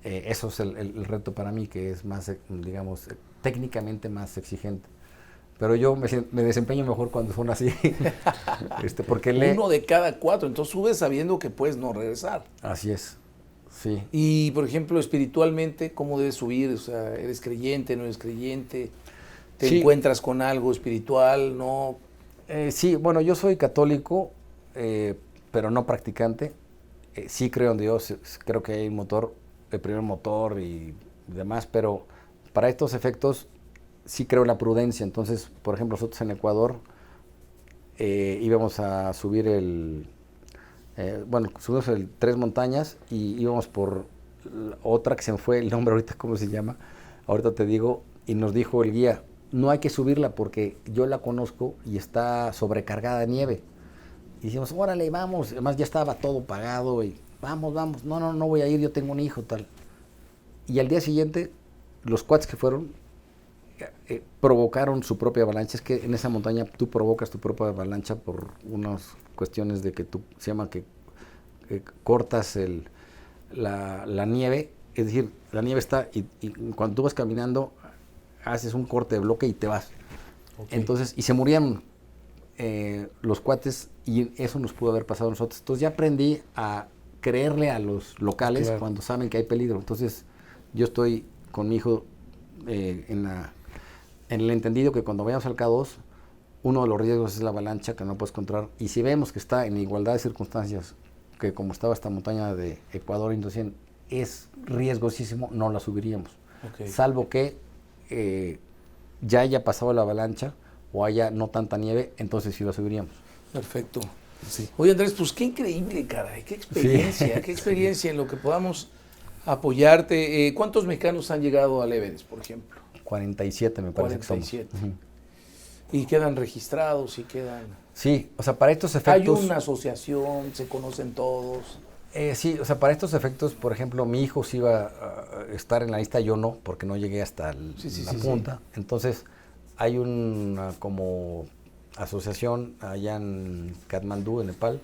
eso es el reto para mí, que es más, digamos, técnicamente más exigente. Pero yo me desempeño mejor cuando son así. Porque 1 de cada 4, entonces subes sabiendo que puedes no regresar. Así es, sí. Y, por ejemplo, espiritualmente, ¿cómo debes subir? O sea, ¿eres creyente, no eres creyente? ¿Te encuentras con algo espiritual, no? Sí, bueno, yo soy católico, pero no practicante. Sí creo en Dios, creo que hay un motor, el primer motor y demás, pero para estos efectos sí creo en la prudencia. Entonces, por ejemplo, nosotros en Ecuador íbamos a subir subimos 3 montañas y íbamos por otra que se me fue el nombre ahorita, ¿cómo se llama? Ahorita te digo, y nos dijo el guía, no hay que subirla porque yo la conozco y está sobrecargada de nieve. Y dijimos, órale, vamos, además ya estaba todo pagado y vamos, no voy a ir, yo tengo un hijo, tal. Y al día siguiente, los cuates que fueron, provocaron su propia avalancha. Es que en esa montaña tú provocas tu propia avalancha por unas cuestiones de que se llama que cortas la nieve, es decir, la nieve está y cuando tú vas caminando haces un corte de bloque y te vas. Entonces, y se murieron los cuates y eso nos pudo haber pasado a nosotros. Entonces ya aprendí a creerle a los locales cuando saben que hay peligro. Entonces yo estoy con mi hijo en el entendido que cuando vayamos al K2, uno de los riesgos es la avalancha que no puedes controlar. Y si vemos que está en igualdad de circunstancias que como estaba esta montaña de Ecuador, entonces es riesgosísimo, no la subiríamos. Salvo que ya haya pasado la avalancha o haya no tanta nieve, entonces sí la subiríamos. Perfecto. Sí. Oye, Andrés, pues qué increíble, caray, qué experiencia en lo que podamos apoyarte. ¿Cuántos mexicanos han llegado al Everest, por ejemplo? 47 me parece 47. Que somos. ¿Y quedan registrados? ¿Y quedan...? Sí, o sea, para estos efectos... ¿Hay una asociación? ¿Se conocen todos? Sí, o sea, para estos efectos, por ejemplo, mi hijo sí iba a estar en la lista, yo no, porque no llegué hasta la punta. Entonces, hay una como asociación allá en Katmandú, en Nepal,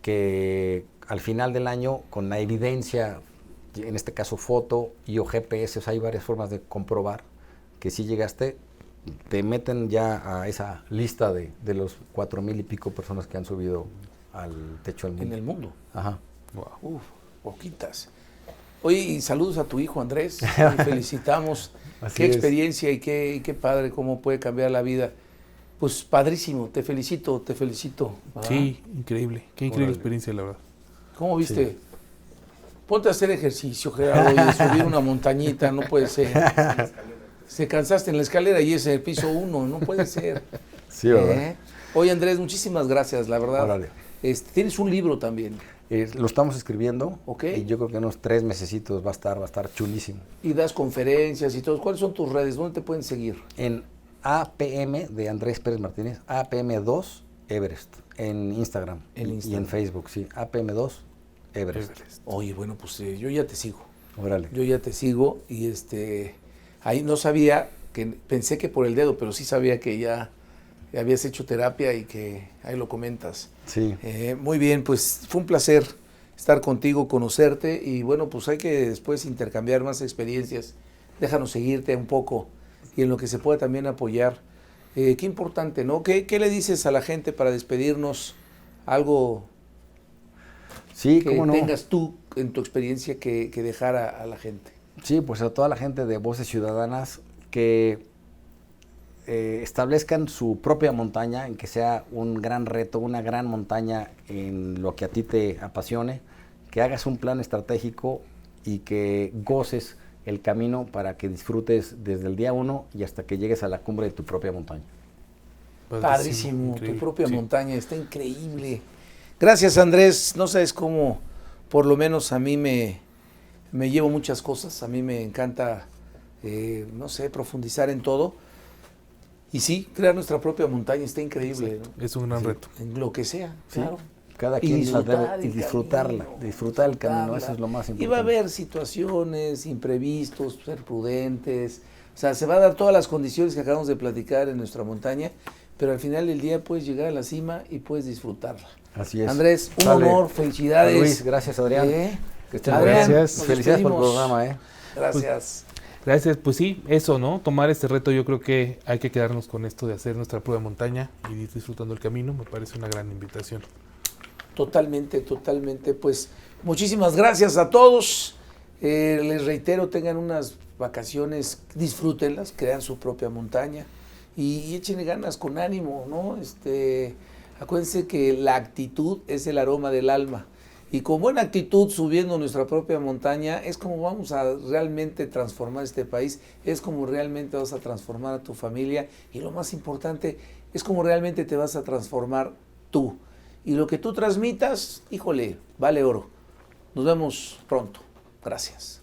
que al final del año, con la evidencia, en este caso foto y o GPS, o sea, hay varias formas de comprobar que si llegaste, te meten ya a esa lista de los 4,000 y pico personas que han subido al techo del mundo. En el mundo. Ajá. Wow. Uf, poquitas. Oye, y saludos a tu hijo Andrés, te felicitamos. Qué experiencia y qué padre, cómo puede cambiar la vida. Pues padrísimo, te felicito. Sí, increíble, qué increíble experiencia, la verdad. ¿Cómo viste? Sí. Ponte a hacer ejercicio, Gerardo, y subir una montañita, no puede ser. Se cansaste en la escalera y es el piso 1, no puede ser. Sí, ¿verdad? Oye, Andrés, muchísimas gracias, la verdad. Órale. Tienes un libro también. Lo estamos escribiendo, okay. Y yo creo que en unos 3 mesecitos va a estar chulísimo. Y das conferencias y todo. ¿Cuáles son tus redes? ¿Dónde te pueden seguir? En APM de Andrés Pérez Martínez, APM2 Everest, en Instagram, y en Facebook, sí, APM2 Everest. Oye, bueno, pues yo ya te sigo. Órale. Yo ya te sigo y ahí no sabía, pensé que por el dedo, pero sí sabía que ya habías hecho terapia y que ahí lo comentas. Sí. Muy bien, pues fue un placer estar contigo, conocerte y bueno, pues hay que después intercambiar más experiencias. Déjanos seguirte un poco y en lo que se pueda también apoyar. Qué importante, ¿no? ¿Qué le dices a la gente para despedirnos? Algo sí, que cómo no. tengas tú en tu experiencia que dejar a la gente. Sí, pues a toda la gente de Voces Ciudadanas que establezcan su propia montaña, en que sea un gran reto, una gran montaña en lo que a ti te apasione, que hagas un plan estratégico y que goces el camino para que disfrutes desde el día 1 y hasta que llegues a la cumbre de tu propia montaña. Padrísimo, tu propia montaña, está increíble. Gracias, Andrés. No sabes cómo, por lo menos a mí me llevo muchas cosas, a mí me encanta, no sé, profundizar en todo. Y sí, crear nuestra propia montaña está increíble, ¿no? Es un gran reto. En lo que sea, sí, claro. Cada quien disfrutar el camino, eso es lo más importante. Y va a haber situaciones, imprevistos, ser prudentes. O sea, se va a dar todas las condiciones que acabamos de platicar en nuestra montaña, pero al final del día puedes llegar a la cima y puedes disfrutarla. Así es. Andrés, un honor, felicidades. Luis, gracias, Adrián. Que estén Adrián, gracias. Felicidades por el programa. Gracias. Gracias, pues sí, eso, ¿no? Tomar este reto, yo creo que hay que quedarnos con esto de hacer nuestra propia montaña y ir disfrutando el camino, me parece una gran invitación. Totalmente, pues muchísimas gracias a todos. Les reitero, tengan unas vacaciones, disfrútenlas, crean su propia montaña y échenle ganas con ánimo, ¿no? Acuérdense que la actitud es el aroma del alma. Y con buena actitud, subiendo nuestra propia montaña, es como vamos a realmente transformar este país, es como realmente vas a transformar a tu familia y lo más importante, es como realmente te vas a transformar tú. Y lo que tú transmitas, híjole, vale oro. Nos vemos pronto. Gracias.